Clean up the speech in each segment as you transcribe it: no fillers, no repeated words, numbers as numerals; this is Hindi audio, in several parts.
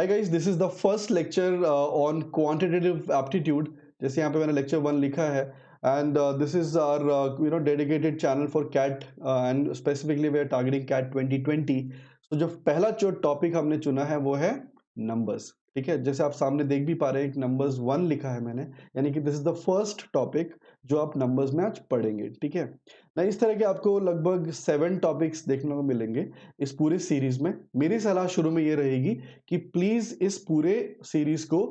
Hi guys, this is the first lecture on quantitative aptitude. जैसे यहाँ पे मैंने lecture 1 लिखा है and this is our dedicated channel for CAT and specifically we are targeting CAT 2020. तो जो पहला जो टॉपिक हमने चुना है वो है नंबर्स. ठीक है, जैसे आप सामने देख भी पा रहे हैं नंबर्स 1 लिखा है मैंने, यानी कि this is the first topic जो आप नंबर्स में आज पढ़ेंगे. ठीक है ना, इस तरह के आपको लगभग 7 टॉपिक्स देखने को मिलेंगे इस पूरे सीरीज में. मेरी सलाह शुरू में ये रहेगी कि प्लीज इस पूरे सीरीज को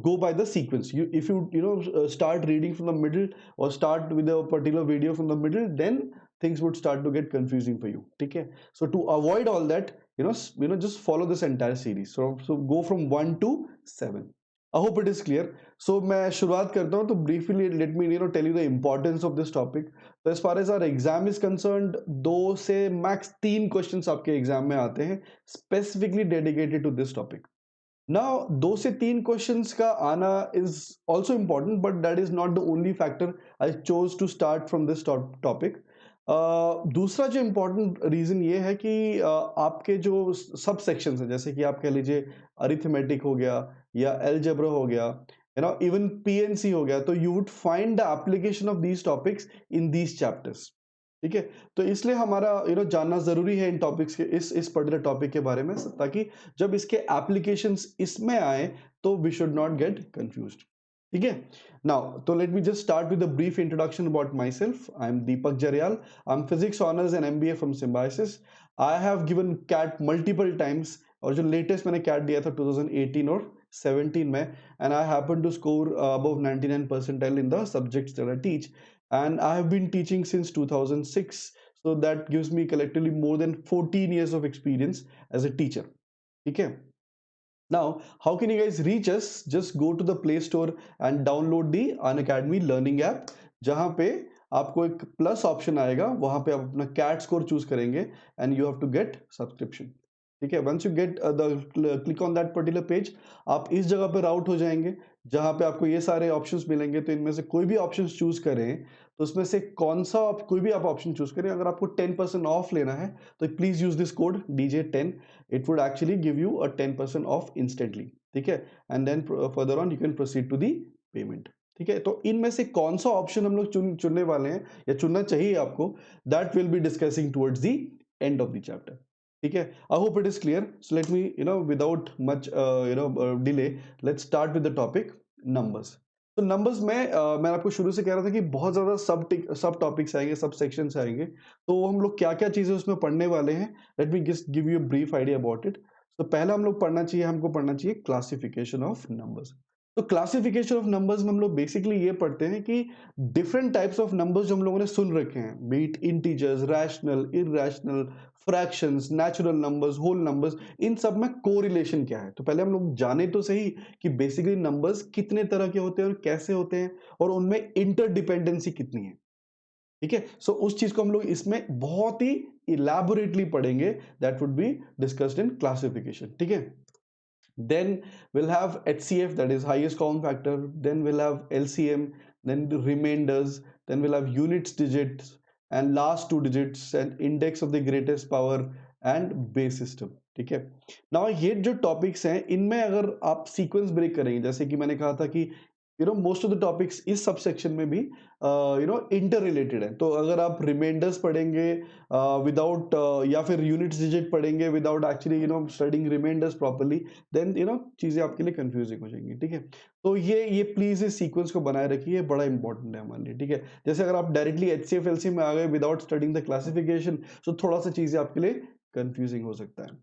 go by the sequence. If you start reading from the middle or start with a particular video from the middle, then things would start to get confusing for you. ठीक है, so to avoid all that, just follow this entire series. So go from 1 to 7. I hope it is clear. So मैं शुरुआत करता हूँ. तो briefly let me tell you the importance of this topic. So as far as our exam is concerned, 2 से max 3 questions आपके एग्जाम में आते हैं specifically dedicated to this topic. Now 2 से 3 questions का आना is also important, but that is not the only factor I chose to start from this topic. दूसरा जो इम्पोर्टेंट रीजन ये है कि आपके जो सब सेक्शंस हैं, जैसे कि आप कह लीजिए अरिथमेटिक हो गया या एलजेब्रा हो गया, इवन पीएनसी हो गया, तो you would find the application of these topics in these chapters. ठीक है, तो इसलिए हमारा जानना जरूरी है इन टॉपिक्स के, इस पर्टिकुलर टॉपिक के बारे में, ताकि जब इसके एप्लीकेशंस इसमें आए तो we should not get confused. ठीक है, नाउ तो let me just start with a brief introduction about myself. I am Deepak Jaryal. I am physics honours and MBA from Symbiosis. I have given CAT multiple times, और जो लेटेस्ट मैंने कैट दिया था 2018 और 17 में, and I happen to score above 99 percentile in the subjects that I teach. And I have been teaching since 2006, so that gives me collectively more than 14 years of experience as a teacher. Okay, now how can you guys reach us? Just go to the Play Store and download the Unacademy learning app, जहां पे आपको एक प्लस ऑप्शन आएगा, वहां पे आप अपना कैट स्कोर चूज करेंगे and you have to get subscription. ठीक है, once you get the click on that particular page, आप इस जगह पे राउट हो जाएंगे जहां पे आपको ये सारे ऑप्शंस मिलेंगे. तो इनमें से कोई भी ऑप्शंस चूज करें, तो उसमें से कौन सा कोई भी आप ऑप्शन चूज करें. अगर आपको 10% ऑफ लेना है तो please use this code DJ10. It would actually give you a 10% off instantly. ठीक है, and then further on you can proceed to the payment. ठीक है, तो इनमें से कौन सा ऑप्शन हम लोग चुनने वाले हैं या चुनना चाहिए आपको, that will be discussing towards the end of the chapter. ठीक है, आई hope it is clear. So let me without much delay, let's start with the topic numbers. तो नंबर्स में मैं आपको शुरू से कह रहा था कि बहुत ज्यादा सब टॉपिक्स आएंगे, सब सेक्शंस आएंगे. तो हम लोग क्या क्या चीजें उसमें पढ़ने वाले हैं, late me just give you a brief idea about it. तो पहला हमको पढ़ना चाहिए क्लासिफिकेशन ऑफ नंबर्स. तो क्लासिफिकेशन ऑफ नंबर्स में हम लोग बेसिकली ये पढ़ते हैं कि डिफरेंट टाइप्स ऑफ नंबर्स जो हम लोगों ने सुन रखे हैं, बीट integers, rational, irrational, fractions, natural numbers, whole numbers, इन सब में कोरिलेशन क्या है. तो पहले हम लोग जाने तो सही कि बेसिकली नंबर्स कितने तरह के होते हैं और कैसे होते हैं, और उनमें इंटरडिपेंडेंसी कितनी है. ठीक है, सो उस चीज को हम लोग इसमें बहुत ही इलैबोरेटली पढ़ेंगे. That would be discussed in classification. ठीक है, then we'll have HCF, that is highest common factor, then we'll have LCM, then the remainders, then we'll have units, digits, and last 2 digits, and index of the greatest power and base system. ठीक है, now ये जो टॉपिक्स हैं, इनमें अगर आप सीक्वेंस ब्रेक करेंगे, जैसे कि मैंने कहा था कि मोस्ट ऑफ द टॉपिक्स इस सबसेक्शन में भी इंटर रिलेटेड है. तो अगर आप रिमाइंडर्स पढ़ेंगे विदाउट या फिर यूनिट्स डिजिट पढ़ेंगे without actually studying remainders properly, then चीजें आपके लिए कंफ्यूजिंग हो जाएंगी. ठीक है, तो ये प्लीज इस सीक्वेंस को बनाए रखिए, बड़ा इंपॉर्टेंट है हमारे लिए. ठीक है, जैसे अगर आप डायरेक्टली HCF LCM में आ गए विदाउट स्टडिंग द क्लासिफिकेशन, तो थोड़ा सा चीजें आपके लिए कंफ्यूजिंग हो सकता है.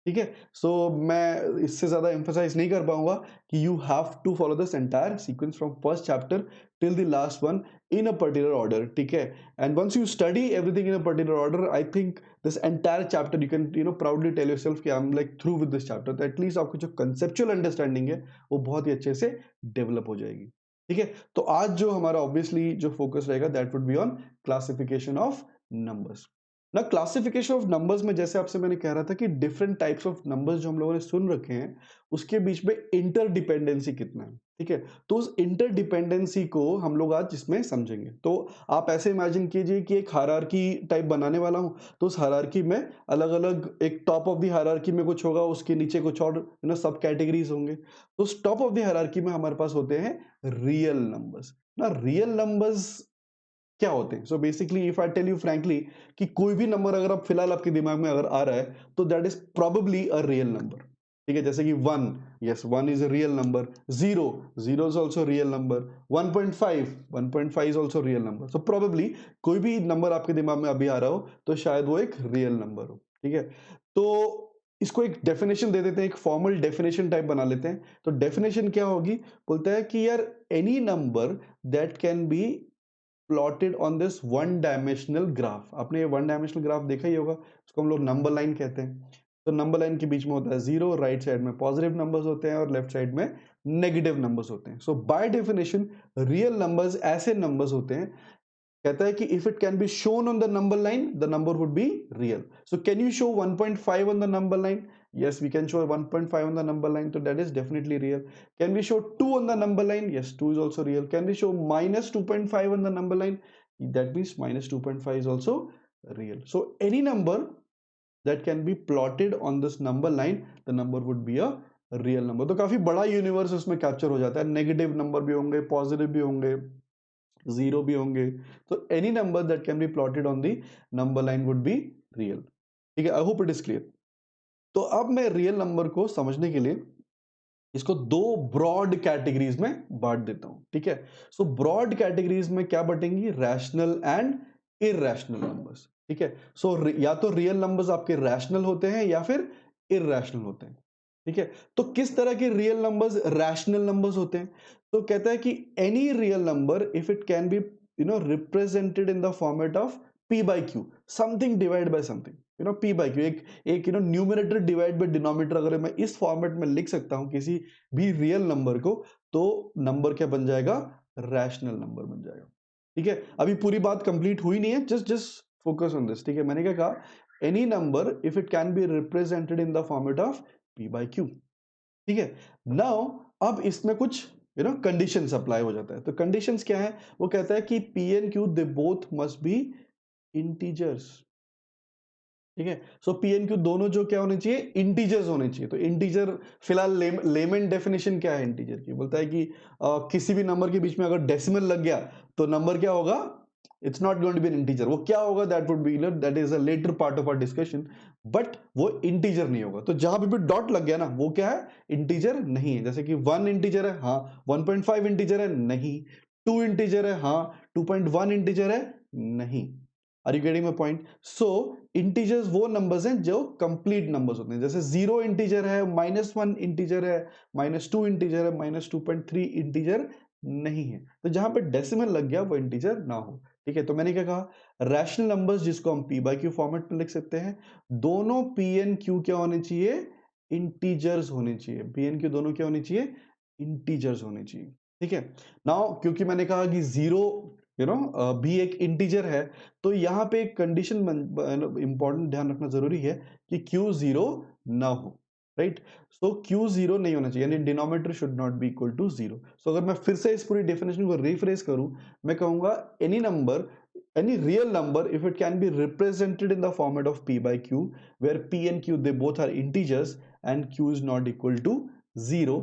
ठीक है, सो मैं इससे ज्यादा एम्फसाइज नहीं कर पाऊंगा कि you have to follow this entire sequence from first chapter till the last one in a particular order. ठीक है, and once you study everything in a particular order, I think this entire chapter you can proudly tell yourself कि I am like through with this chapter. तो एटलीस्ट आपकी जो कंसेप्चुअल अंडरस्टैंडिंग है वो बहुत ही अच्छे से डेवलप हो जाएगी. ठीक है, तो आज जो हमारा ऑब्वियसली जो फोकस रहेगा that would be on classification of numbers. ना क्लासिफिकेशन ऑफ नंबर्स में जैसे आपसे मैंने कह रहा था कि डिफरेंट टाइप्स ऑफ नंबर्स जो हम लोगों ने सुन रखे हैं उसके बीच में इंटरडिपेंडेंसी कितना है, ठीक है। तो उस इंटरडिपेंडेंसी को हम लोग आज इसमें समझेंगे। तो आप ऐसे इमेजिन कीजिए कि एक हायरार्की टाइप बनाने वाला हूं, तो उस हायरार्की में अलग अलग, एक टॉप ऑफ द हायरार्की में कुछ होगा, उसके नीचे कुछ और सब कैटेगरीज होंगे। तो उस टॉप ऑफ द हायरार्की में हमारे पास होते हैं रियल नंबर्स। ना रियल नंबर्स क्या होते हैं? So basically if I tell you frankly कि कोई भी नंबर अगर आप फिलहाल आपके दिमाग में अगर आ रहा है तो that is probably a real number, ठीक है। जैसे कि 1, yes 1 is a real number, 0, 0 is also real number, 1.5, 1.5 is also real number. So probably कोई भी नंबर आपके दिमाग में अभी आ रहा हो तो शायद वो एक रियल नंबर हो, ठीक है। तो इसको एक डेफिनेशन दे देते हैं, एक फॉर्मल डेफिनेशन टाइप बना लेते हैं। तो डेफिनेशन क्या होगी? बोलता है कि यार any number that can be plotted on this one dimensional graph. आपने ये वन डायमेंशनल ग्राफ देखा ही होगा, उसको हम लोग नंबर लाइन कहते हैं। तो नंबर लाइन के बीच में होता है जीरो, राइट साइड में पॉजिटिव नंबर्स होते हैं और लेफ्ट साइड में नेगेटिव नंबर्स होते हैं। सो बाय डेफिनेशन रियल नंबर्स ऐसे नंबर्स होते हैं, कहता है कि if it can be shown on the number line the number would be real. So can you show 1.5 on the number line? Yes, we can show 1.5 on the number line, so that is definitely real. Can we show 2 on the number line? Yes, 2 is also real. Can we show minus 2.5 on the number line? That means minus 2.5 is also real. So any number that can be plotted on this number line, the number would be a real number. तो काफी बड़ा यूनिवर्स उसमें कैप्चर हो जाता है, नेगेटिव नंबर भी होंगे, पॉजिटिव भी होंगे, जीरो भी होंगे। तो any number that can be plotted on the number line would be real, ठीक है। आई होप इट इज क्लियर। तो अब मैं रियल नंबर को समझने के लिए इसको दो ब्रॉड कैटेगरीज में बांट देता हूं, ठीक है। सो ब्रॉड कैटेगरीज में क्या बटेंगी? रैशनल एंड इरैशनल नंबर्स, ठीक है। सो या तो रियल नंबर्स आपके रैशनल होते हैं या फिर इरैशनल होते हैं, ठीक है। तो किस तरह के रियल नंबर्स रैशनल नंबर्स होते हैं? तो कहता है कि any real number if it can be represented in the format of p by q, something divide by something, p by q, एक न्यूमरेटर डिवाइड बाय डिनोमिनेटर। अगर मैं इस फॉर्मेट में लिख सकता हूं किसी भी रियल नंबर को, तो नंबर क्या बन जाएगा? रैशनल नंबर बन जाएगा, ठीक है। अभी पूरी बात कंप्लीट हुई नहीं है, just just focus on this, ठीक है। मैंने क्या कहा? Any number if it can be represented in the format of p by q, ठीक है। नाउ अब इसमें कुछ कंडीशंस अप्लाई हो जाता है। तो कंडीशंस क्या है? वो कहता है कि p and q they both must be integers, ठीक है। सो पी एन क्यू दोनों जो क्या होने चाहिए? इंटीजर्स होने चाहिए। तो इंटीजर फिलहाल लेमन डेफिनेशन क्या है इंटीजर की? बोलता है कि किसी भी नंबर के बीच में अगर डेसिमल लग गया तो नंबर क्या होगा? It's not going to be an integer. वो क्या होगा? That would be, that is a later part of our discussion, but वो इंटीजर नहीं होगा। तो जहां पे भी डॉट लग गया ना, वो क्या है? इंटीजर नहीं है। जैसे कि 1 इंटीजर है, हाँ। 1.5 इंटीजर है, नहीं। 2 इंटीजर है, हाँ। 2.1 इंटीजर है, नहीं। Are you getting my point? So integers वो नंबर्स हैं जो कंप्लीट नंबर्स होते हैं। जैसे 0 इंटीजर है, -1 इंटीजर है, -2 इंटीजर है, -2.3 इंटीजर नहीं है। तो जहां पे डेसिमल लग गया वो इंटीजर ना हो, ठीक है। तो मैंने क्या कहा? रैशनल नंबर्स जिसको हम p by q फॉर्मेट में लिख सकते हैं, दोनों p and q क्या होने चाहिए? इंटीजर्स होने चाहिए। p and q दोनों क्या होने चाहिए? इंटीजर्स होने चाहिए, ठीक है। नाउ क्योंकि मैंने कहा कि जीरो भी एक इंटीजर है, तो यहाँ पे एक कंडीशन इंपॉर्टेंट ध्यान रखना जरूरी है कि क्यू जीरो ना हो, राइट। सो क्यू जीरो नहीं होना चाहिए, यानी denominator should not be equal to zero. So अगर मैं फिर से इस पूरी डेफिनेशन को रिफ्रेश करूं, मैं कहूंगा any number, any real number if it can be represented in the format of p by q, where p and q they both are integers and q is not equal to zero,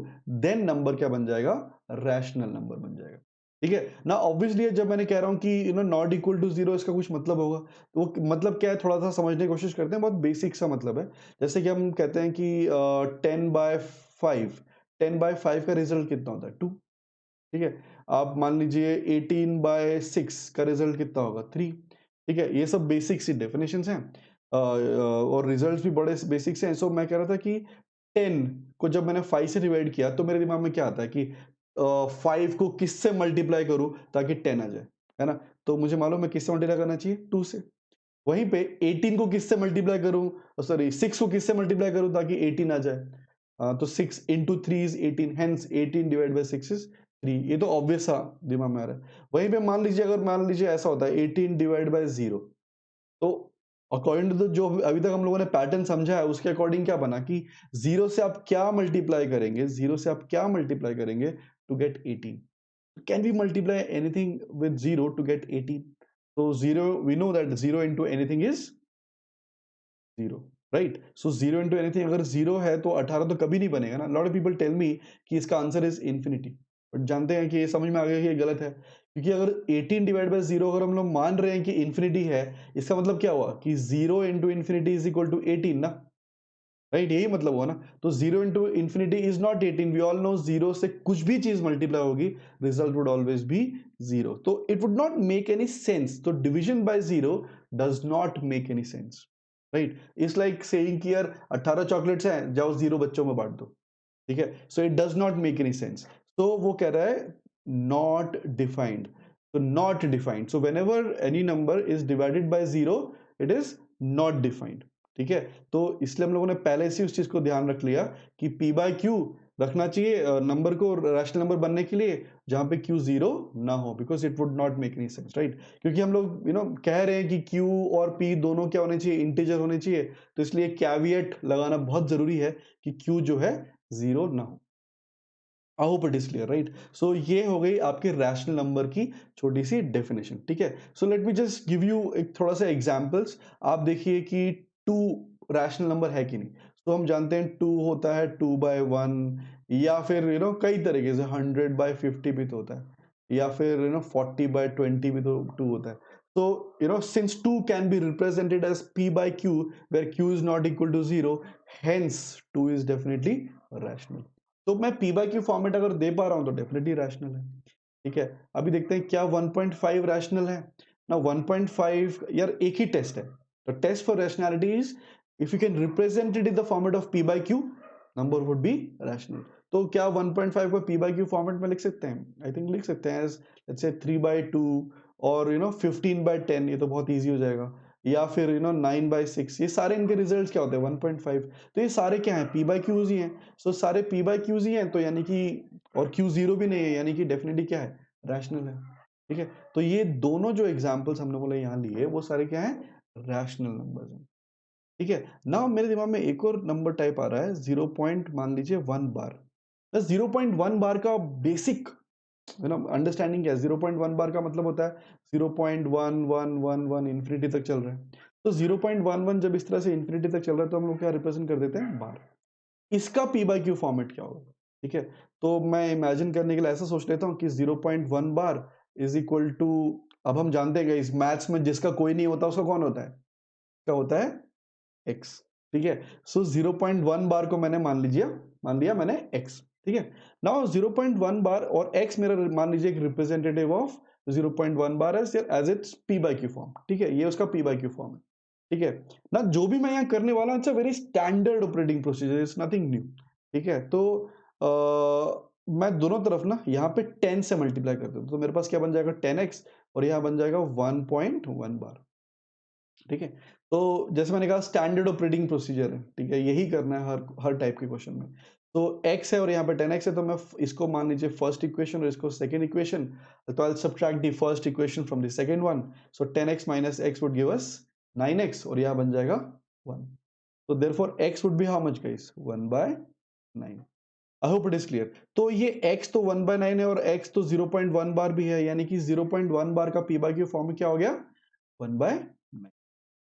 then number क्या बन जाएगा? रैशनल नंबर बन जाएगा, ठीक है ना। ऑब्वियसली जब मैंने कह रहा हूं कि नॉट इक्वल टू जीरो, इसका कुछ मतलब होगा। तो वो मतलब क्या है? थोड़ा सा समझने की कोशिश करते हैं, बहुत बेसिक सा मतलब है। जैसे कि हम कहते हैं कि 10/5, 10/5 का रिजल्ट कितना होता है? 2, ठीक है। आप मान लीजिए 18/6 का रिजल्ट कितना होगा? 3, ठीक है। ये सब बेसिक सी डेफिनेशंस हैं, और रिजल्ट्स भी बड़े बेसिक से हैं। सो मैं कह रहा था कि 10 को जब मैंने 5 से डिवाइड किया तो मेरे दिमाग में क्या आता है कि 5 को किससे मल्टीप्लाई करूं ताकि 10 आ जाए, है ना। तो मुझे मालूम है किससे मल्टीप्लाई करना चाहिए? 2 से। वहीं पे 18 को किससे मल्टीप्लाई करूं, सॉरी 6 को किससे मल्टीप्लाई करूं ताकि 18 आ जाए? तो 6 into 3 is 18, hence 18 divided by 6 is 3। ये तो ऑब्वियस सा दिमाग में आ रहा है। वहीं पे मान लीजिए, अगर मान लीजिए ऐसा होता है 18 डिवाइड बाय 0, तो अकॉर्डिंग टू जो अभी तक हम लोगों ने पैटर्न समझा है उसके अकॉर्डिंग क्या बना कि जीरो से आप क्या मल्टीप्लाई करेंगे, जीरो से आप क्या मल्टीप्लाई करेंगे to get 18. Can we multiply anything with 0 to get 18? So 0, we know that 0 into anything is 0, right? So 0 into anything अगर 0 है तो 18 तो कभी नहीं बनेगा ना. Lot of people tell me कि इसका आंसर is infinity, बट जानते हैं कि ये समझ में आ गया कि ये गलत है, क्योंकि अगर 18 डिवाइड बाय 0 अगर हम लोग मान रहे हैं कि infinity है, इसका मतलब क्या हुआ कि 0 into infinity is equal to 18 ना, राइट, यही मतलब हुआ ना. तो zero into infinity is not 18. We all know zero से कुछ भी चीज मल्टीप्लाई होगी, result would always be zero. तो it would not make any sense. तो division by zero does not make any sense, right. It's like saying कि यार 18 चॉकलेट्स हैं, जाओ 0 बच्चों में बांट दो, ठीक है. So it does not make any sense. तो वो कह रहा है नॉट डिफाइंड. तो not defined, so when ever any number is divided by zero it is not defined, ठीक है. तो इसलिए हम लोगों ने पहले से उस चीज को ध्यान रख लिया कि पी बाय क्यू रखना चाहिए नंबर को रैशनल नंबर बनने के लिए जहां पे क्यू जीरो ना हो, because it would not make any sense, right. क्योंकि हम लोग कह रहे हैं कि क्यू और पी दोनों क्या होने चाहिए, इंटीजर होने चाहिए. तो इसलिए कैविएट लगाना बहुत जरूरी है कि क्यू जो है जीरो ना हो. I hope it is clear, right. So ये हो गई आपके रैशनल नंबर की छोटी सी डेफिनेशन, ठीक है. So let me just give you एक थोड़ा सा एग्जांपल्स. आप देखिए कि टू रैशनल नंबर है कि नहीं. तो हम जानते हैं टू होता है 2/1, या फिर कई तरीके से 100/50 भी तो होता है, या फिर 40/20 भी तो टू होता है. So, since 2 can be represented as p by q, where q is not equal to 0, hence 2 is definitely rational. तो मैं p by q फॉर्मेट अगर दे पा रहा हूं तो डेफिनेटली रैशनल है, ठीक है. अभी देखते हैं क्या 1.5 रैशनल है ना. 1.5 यार एक ही टेस्ट है. तो test for rationality is if you can represent it in the format of p by q, number would be rational. तो क्या 1.5 को p by q फॉर्मेट में लिख सकते हैं? आई थिंक लिख सकते हैं एज लेट्स से 3/2 और 15/10. ये तो बहुत इजी हो जाएगा. या फिर 9/6. ये सारे इनके रिजल्ट्स क्या होते हैं 1.5. तो ये सारे क्या है p by q's ही हैं. सो सारे p by q's ही हैं, तो यानी कि और q जीरो भी नहीं है, यानी कि डेफिनेटली क्या है, रैशनल है, ठीक है. तो ये दोनों जो एग्जांपल्स हम लोगों ने यहाँ लिए वो सारे क्या है, रैशनल नंबर्स हैं, ठीक है. नाउ मेरे दिमाग में एक और नंबर टाइप आ रहा है 0. मान लीजिए 1 बार. 0.1 बार का बेसिक अंडरस्टैंडिंग क्या है. 0.1 बार का मतलब होता है 0.1111 इन्फिनिटी तक चल रहा है. तो 0.11 जब इस तरह से इन्फिनिटी तक चल रहा है तो हम लोग क्या रिप्रेजेंट कर देते हैं, बार. इसका p by q फॉर्मेट क्या होगा, ठीक है. तो मैं इमेजिन करने के लिए ऐसा सोच लेता हूँ कि 0.1 बार इज इक्वल टू, अब हम जानते हैं इस मैथ्स में जिसका कोई नहीं होता उसका कौन होता है, क्या होता है, x, ठीक है. सो 0.1 बार को मैंने मान लिया मैंने x, ठीक है. नाउ 0.1 बार और x मेरा मान लीजिए एक representative of 0.1 bar as it's p by q form, ठीक है. ये उसका p by q फॉर्म है, ठीक है ना. जो भी मैं यहाँ करने वाला हूँ it's a very standard operating procedure, it's nothing new, ठीक है. तो मैं दोनों तरफ ना यहाँ पे 10 से मल्टीप्लाई कर देता हूँ, तो मेरे पास क्या बन जाएगा 10x, और यहाँ बन जाएगा 1.1 बार, ठीक है. तो जैसे मैंने कहा स्टैंडर्ड ऑपरेटिंग प्रोसीजर है, ठीक है. यही करना है हर टाइप के क्वेश्चन में. तो x है और यहाँ पे 10x है, तो मैं इसको मान लीजिए फर्स्ट इक्वेशन और इसको सेकंड इक्वेशन. तो I will subtract the first equation from the second one. So 10x minus x would give us 9x, और यहाँ बन जाएगा 1. तो therefore x would be how much guys, 1/9. I hope it is clear. तो ये x तो 1/9 है और x तो 0.1 बार भी है, यानी कि 0.1 बार का p by q फॉर्म क्या हो गया, 1/9,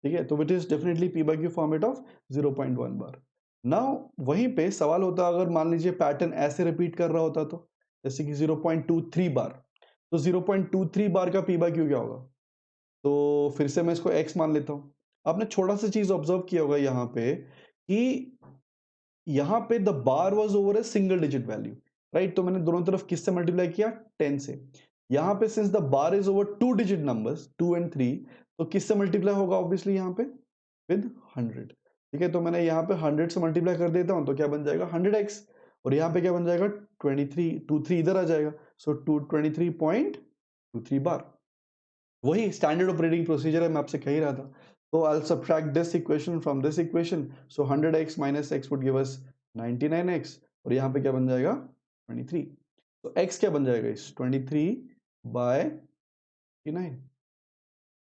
ठीक है. तो it is definitely p by q format of 0.1 bar. Now वहीं पे सवाल होता अगर मान लीजिए पैटर्न ऐसे रिपीट कर रहा होता, तो जैसे कि 0.23 बार. तो 0.23 बार का p by q क्या होगा. तो फिर से मैं इसको x मान लेता हूं. आपने छोटा सा चीज ऑब्जर्व किया होगा यहाँ पे कि यहाँ पे the bar was over a single digit value, right. तो मैंने दोनों तरफ किससे मल्टीप्लाई किया, 10 से. यहाँ पे since the bar is over two digit numbers 2 and 3, तो किससे मल्टीप्लाई होगा ऑब्वियसली यहाँ पे विद 100, ठीक है. तो मैंने यहाँ पे 100 से मल्टीप्लाई कर देता हूँ, तो क्या बन जाएगा 100x, और यहाँ पे क्या बन जाएगा 23 इधर आ जाएगा. सो 223.23 बार. वही स्टैंडर्ड ऑपरेटिंग प्रोसीजर है, मैं आपसे कह ही रहा था. तो I will subtract this equation from this equation. So 100x minus x would give us 99x, और यहाँ पे क्या बन जाएगा 23. तो x क्या बन जाएगा इस 23/9.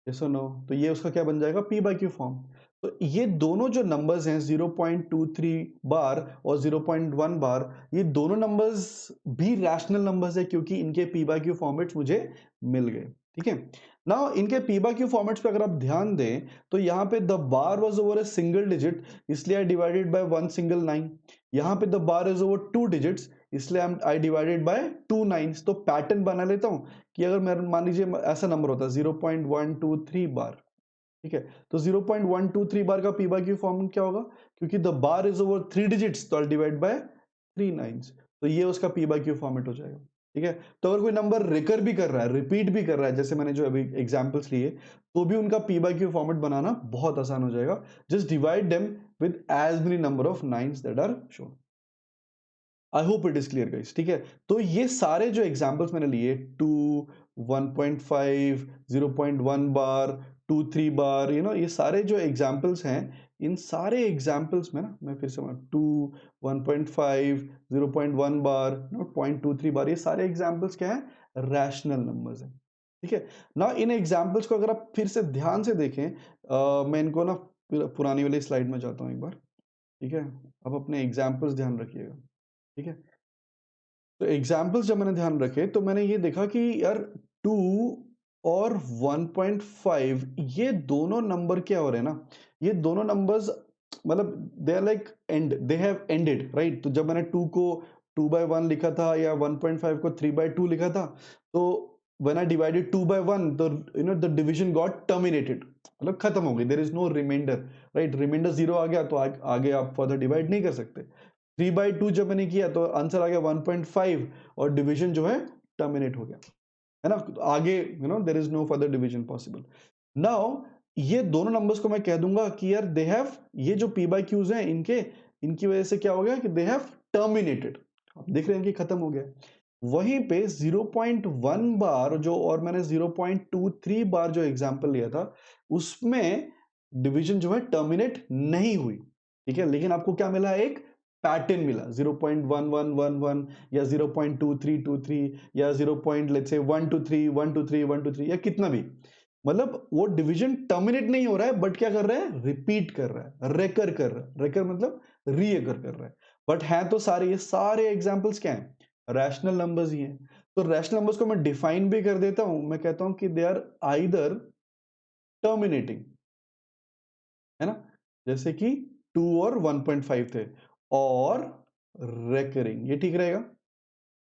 यस और नो, तो ये उसका क्या बन जाएगा, p बाय क्यू फॉर्म। तो ये दोनों जो नंबर्स हैं 0.23 बार और 0.1 बार, ये दोनों नंबर्स भी रैशनल नंबर्स है क्योंकि इनके p बाय क्यू फॉर्मेट्स मुझे मिल गए। ठीक है, नाउ इनके p बाय क्यू फॉर्मेट्स पे अगर आप ध्यान दें तो यहाँ पे the bar was over a single digit, इसलिए I divided by one single nine. यहाँ पे the bar is over two digits, इसलिए I divided by two nines. तो पैटर्न बना लेता हूँ कि अगर मैं मान लीजिए ऐसा नंबर होता है 0.123 बार, ठीक है, तो 0.123 बार का p बाय क्यू फॉर्म क्या होगा, क्योंकि the bar is over three digits तो I divide by three nines, तो ये उसका p बाय क्यू फॉर्मेट हो जाएगा। ठीक है, तो अगर कोई नंबर रिकर भी कर रहा है, रिपीट भी कर रहा है, जैसे मैंने जो अभी एग्जांपल्स लिए, तो भी उनका p बाय क्यू फॉर्मेट बनाना बहुत आसान हो जाएगा। Just divide them with as many number of nines that are shown. I hope it is clear guys. ठीक है, तो ये सारे जो एग्जांपल्स मैंने लिए 2, 1.5, 0.1 बार, 2, 3 बार, ये सारे जो एग्जांपल्स हैं, इन सारे एग्जांपल्स में ना मैं फिर से 2, 1.5, 0.1 बार, 0.23 बार, ये सारे एग्जांपल्स क्या है, रैशनल नंबर्स हैं। ठीक है, ना इन एग्जांपल्स को अगर आप फिर से ध्यान से देखें, मैं इनको ना पुरानी वाली स्लाइड में जाता हूँ एक बार। ठीक है, अब अपने एग्जांपल्स ध्यान रखिएगा। ठीक है, तो एग्जाम्पल्स जब मैंने ध्यान रखे तो मैंने ये देखा कि यार 2 और 1.5 ये दोनों नंबर क्या हो रहे हैं ना, ये दोनों नंबर्स मतलब they are like end, they have ended, right. तो जब मैंने 2 को 2/1 लिखा था या 1.5 को 3/2 लिखा था, तो व्हेन आई डिवाइडेड 2/1 तो द डिवीजन गॉट टर्मिनेटेड, मतलब खत्म हो गई, there is no remainder, right. Remainder 0 आ गया तो आगे आप फर्दर डिवाइड नहीं कर सकते। 3/2 जब मैंने किया तो आंसर आ गया 1.5 और डिवीजन जो है टर्मिनेट हो गया, है ना। तो आगे there is no further division possible. Now ये दोनों नंबर्स को मैं कह दूंगा कि यार दे हैव, ये जो p बाय क्यूज हैं इनके, इनकी वजह से क्या हो गया कि दे हैव टर्मिनेटेड, आप देख रहे हैं कि खत्म हो गया। वहीं पे 0.1 बार जो, और मैंने 0.23 बार जो एग्जांपल लिया था, उसमें डिवीजन जो है टर्मिनेट नहीं हुई। ठीक है, लेकिन आपको क्या मिला, एक पैटर्न मिला, 0.1111 या 0.2323 या 0.123 या कितना भी, मतलब वो डिवीजन टर्मिनेट नहीं हो रहा है, बट क्या कर रहा है, रिपीट कर रहा है, रेकर कर रहा है, रेकर मतलब रीअकर कर रहा है। बट है तो सारे, ये सारे एग्जांपल्स क्या हैं, रैशनल नंबर्स ही हैं। तो रैशनल नंबर्स को मैं डिफाइन भी कर देता हूं, मैं कहता हूं कि दे आर आइदर टर्मिनेटिंग, है ना, जैसे कि 2 और 1.5 थे, और रेकरिंग, ये ठीक रहेगा।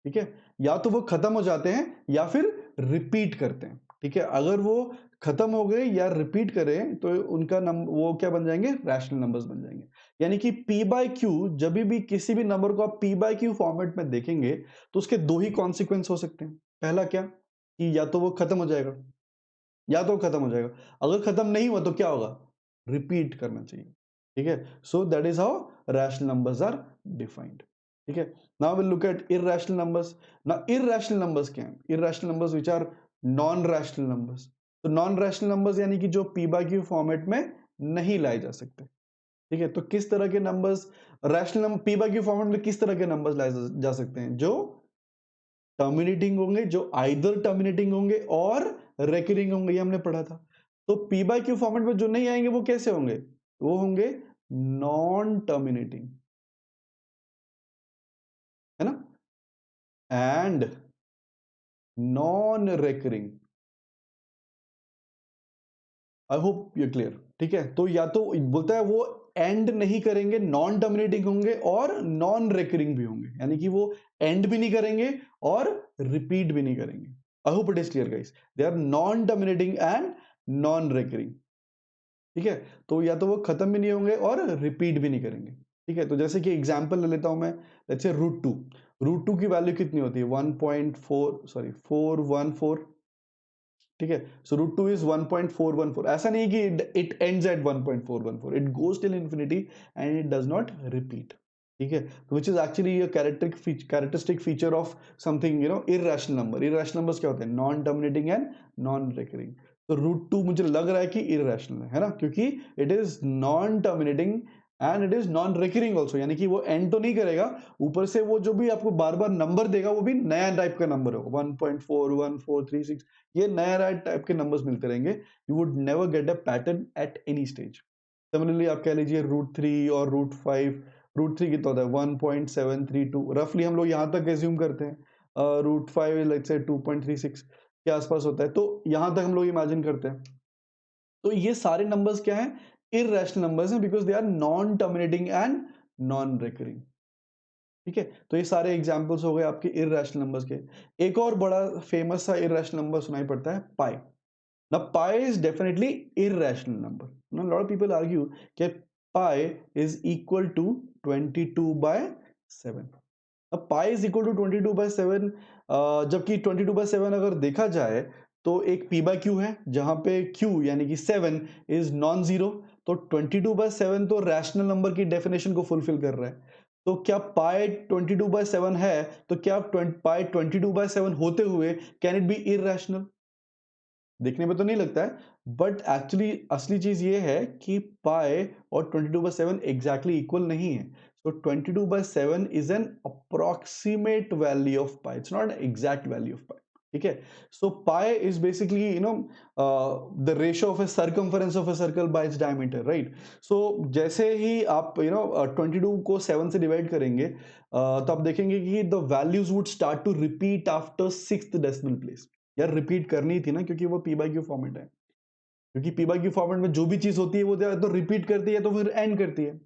ठीक है, या तो वो खत्म हो जाते हैं या फिर रिपीट करते हैं। ठीक है, अगर वो खत्म हो गए या रिपीट करें तो उनका वो क्या बन जाएंगे, रैशनल नंबर्स बन जाएंगे। यानी कि p बाय क्यू, जब भी किसी भी नंबर को आप p बाय क्यू फॉर्मेट में देखेंगे तो उसके दो ही कॉन्सिक्वेंस हो सकते हैं। पहला क्या, कि या तो वो खत्म हो जाएगा, या तो खत्म हो जाएगा, अगर खत्म नहीं हुआ तो क्या होगा, रिपीट करना चाहिए। ठीक है, so that is how rational numbers are defined. ठीक है, now will look at irrational numbers. ना इररेशनल नंबर्स क्या हैं, irrational numbers which are non rational numbers. तो नॉन रैशनल नंबर्स यानी कि जो p बाय क्यू फॉर्मेट में नहीं लाए जा सकते। ठीक है, तो किस तरह के numbers, rational number p by Q format में किस तरह के नंबर्स लाए जा सकते हैं, जो टर्मिनेटिंग होंगे, जो आइदर टर्मिनेटिंग होंगे और रेकरिंग होंगे, ये हमने पढ़ा था। तो p बाय क्यू फॉर्मेट में जो नहीं आएंगे वो कैसे होंगे, वो होंगे नॉन टर्मिनेटिंग, है ना, and non recurring. I hope you clear. ठीक है, तो या तो बोलता है वो एंड नहीं करेंगे, नॉन टर्मिनेटिंग होंगे और नॉन रेकरिंग भी होंगे, यानी कि वो एंड भी नहीं करेंगे और रिपीट भी नहीं करेंगे। I hope it is clear guys, they are non terminating and non recurring. ठीक है, तो या तो वो खत्म भी नहीं होंगे और रिपीट भी नहीं करेंगे। ठीक है, तो जैसे कि एग्जांपल ले लेता हूं मैं, लेट्स से √2, √2 की वैल्यू कितनी होती है, 414। ठीक है, सो √2 इज 1.414। ऐसा नहीं कि it ends at 1.414, it goes till infinity and it does not repeat. ठीक है, तो which is actually a characteristic feature of something irrational number. Irrational numbers क्या होते हैं, non terminating and non recurring. तो √2 मुझे लग रहा है कि इररेशनल है ना, क्योंकि it is non terminating and it is non recurring also, यानी कि वो एंड तो नहीं करेगा, ऊपर से वो जो भी आपको बार बार नंबर देगा वो भी नया टाइप का नंबर होगा, 1.4 1436, ये नया टाइप के नंबर्स मिलते रहेंगे। You would never get a pattern at any stage. Similarly आप कह लीजिए √3 और √5, √3 कितना होता है 1.732, रफली हम लोग यहाँ तक एज्यूम करते हैं, √5 लेट्स से 2.36 के आसपास होता है, तो यहाँ तक हम लोग इमेजिन करते हैं। तो ये सारे नंबर्स क्या हैं, इररेशनल नंबर्स हैं, because they are non terminating and non recurring. ठीक है, तो ये सारे एग्जांपल्स हो गए आपके इररेशनल नंबर्स के। एक और बड़ा फेमस सा इररेशनल नंबर सुनाई पड़ता है पाई। Now pi is definitely irrational number. Now a lot of people argue that pi is equal to 22 by 7. अब pi is equal to 22 by 7, जबकि 22 by 7 अगर देखा जाए तो एक p by q है जहां पे q यानी कि 7 इज नॉन जीरो, तो 22 by 7 तो रैशनल नंबर की डेफिनेशन को फुलफिल कर रहा है। तो क्या पाई 22 by 7 है, तो क्या पाई 22 by 7 होते हुए कैन इट बी इररेशनल? देखने में तो नहीं लगता है, बट एक्चुअली असली चीज ये है कि पाई और 22/7 एग्जैक्टली इक्वल नहीं है। So 22/7 is an approximate value of pi, it's not exact value of pi. ठीक है, so pi is basically the ratio of a circumference of a circle by its diameter, right. So जैसे ही आप 22 को 7 से डिवाइड करेंगे, तो आप देखेंगे कि the values would start to repeat after 6th decimal place. यार रिपीट करनी थी ना, क्योंकि वो पी बाई क्यू फॉर्मेट है, क्योंकि पी बाई क्यू फॉर्मेट में जो भी चीज होती है वो तो रिपीट करती है तो फिर एंड करती है।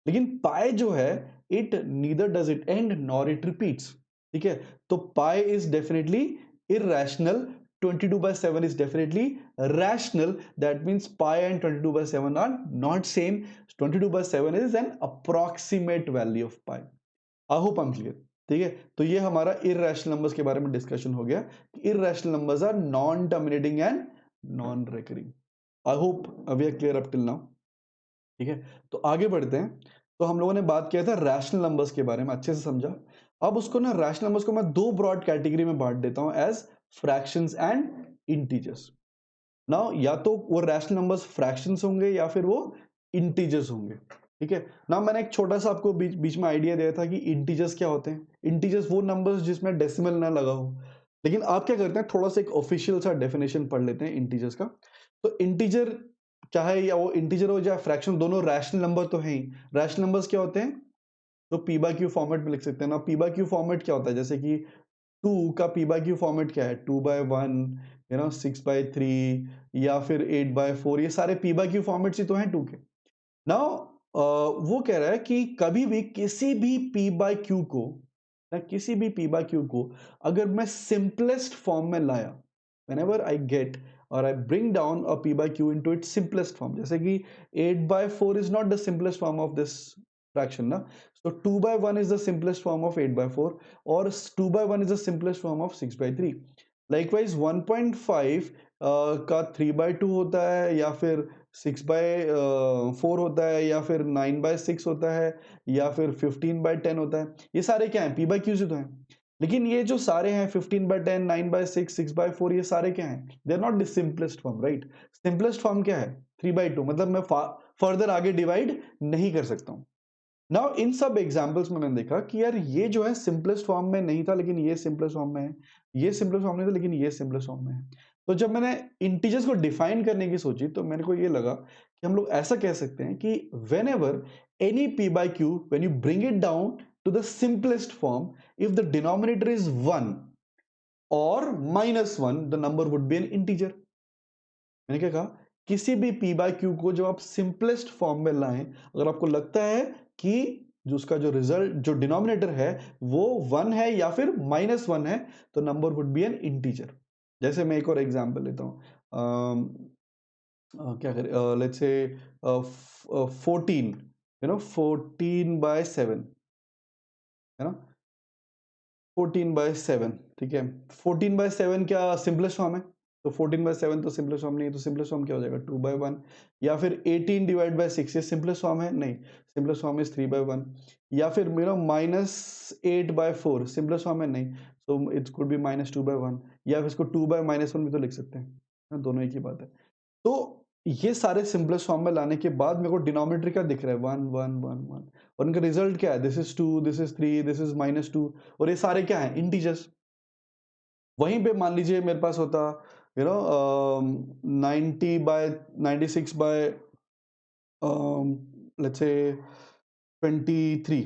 लेकिन पाई जो है, it neither does it and nor it repeats. ठीक है, तो pi is definitely irrational, 22/7 is definitely rational. That means pi and 22/7 are not same. 22/7 is an approximate value of pi. I hope I am clear. ठीक है, तो ये हमारा इररेशनल नंबर्स के बारे में डिस्कशन हो गया। Irrational numbers are non terminating and non recurring. I hope we are clear up till now. ठीक है, तो आगे बढ़ते हैं। तो हम लोगों ने बात किया था रैशनल नंबर्स के बारे में, अच्छे से समझा। अब उसको ना रैशनल नंबर्स को मैं दो ब्रॉड कैटेगरी में बांट देता हूं, as fractions and integers. Now या तो वो रैशनल नंबर्स फ्रैक्शंस होंगे या फिर वो इंटीजर्स होंगे। ठीक है ना, मैंने एक छोटा सा आपको बीच में आइडिया दिया था कि इंटीजर्स क्या होते हैं। इंटीजर्स वो नंबर्स जिसमें डेसिमल ना लगा हो। लेकिन आप क्या करते हैं, थोड़ा सा एक ऑफिशियल सा डेफिनेशन पढ़ लेते हैं इंटीजर्स का। तो इंटीजर, चाहे या वो इंटीजर हो या फ्रैक्शन, दोनों रैशनल नंबर तो है ही। रैशनल नंबर्स क्या होते हैं, तो पी बाय क्यू फॉर्मेट में लिख सकते हैं ना। पी बाय क्यू फॉर्मेट क्या होता है, जैसे कि 2 का पी बाय क्यू फॉर्मेट क्या है, 2/1, 6/3 या फिर 8/4, ये सारे पी बाय क्यू फॉर्मेट्स ही तो हैं 2 के। नाउ वो कह रहा है कि कभी भी किसी भी पी बाय क्यू को, ना किसी भी पी बाय क्यू को अगर मैं सिंपलेस्ट फॉर्म में लाया, whenever I get or I bring down a p by q into its simplest form, जैसे कि 8/4 is not the simplest form of this fraction ना, so 2/1 is the simplest form of 8/4 और 2/1 is the simplest form of 6/3। likewise 1.5 का 3/2 होता है, या फिर 6/4 होता है, या फिर 9/6 होता है, या फिर 15/10 होता है। ये सारे क्या हैं, पी बाई क्यू से तो हैं। लेकिन ये जो सारे हैं 15/10, 9/6, 6/4, ये सारे क्या हैं, they are not the simplest form, right. Simplest form क्या है, 3/2, मतलब मैं फर्दर आगे डिवाइड नहीं कर सकता हूं। नाउ इन सब एग्जांपल्स में मैंने देखा कि यार ये जो है सिंपलेस्ट फॉर्म में नहीं था, लेकिन ये सिंपलेस्ट फॉर्म में है, ये सिंपलेस्ट फॉर्म में था लेकिन ये सिंपलेस्ट फॉर्म में है। तो जब मैंने इंटीजर्स को डिफाइन करने की सोची, तो मेरे को ये लगा कि हम लोग ऐसा कह सकते हैं कि whenever any P by Q, when you bring it down to the simplest form, if the denominator is 1 और -1, the number would be an integer. मैंने क्या कहा, किसी भी पी बाय क्यू को जब आप सिंपलेस्ट फॉर्म में लाएं, अगर आपको लगता है कि जो उसका जो रिजल्ट, जो डिनोमिनेटर है वो 1 है या फिर -1 है, तो number would be an integer. जैसे मैं एक और एग्जांपल लेता हूं, क्या करें, लेट्स से 14, 14/7 है ना, 14/7। ठीक है, 14/7 क्या सिंपलेस्ट फॉर्म है, तो 14/7 तो सिंपलेस्ट फॉर्म नहीं है, तो सिंपलेस्ट फॉर्म क्या हो जाएगा, 2/1। या फिर 18/6, ये सिंपलेस्ट फॉर्म है, नहीं, सिंपलेस्ट फॉर्म इज 3/1। या फिर -8/4 सिंपलेस्ट फॉर्म है, नहीं, तो इट कुड बी -2/1। या फिर इसको 2/-1 भी तो लिख सकते हैं, दोनों एक ही बात है। तो ये सारे सिंपलेस्ट फॉर्म में लाने के बाद मेरे को डिनोमिनेटर क्या दिख रहा है, 1 1 1 1, और इनका रिजल्ट क्या है, this is 2, this is 3, this is -2, और ये सारे क्या है, इंटीजर्स। वहीं पे मान लीजिए मेरे पास होता 90 बाय 96 बाय लेट्स से 23,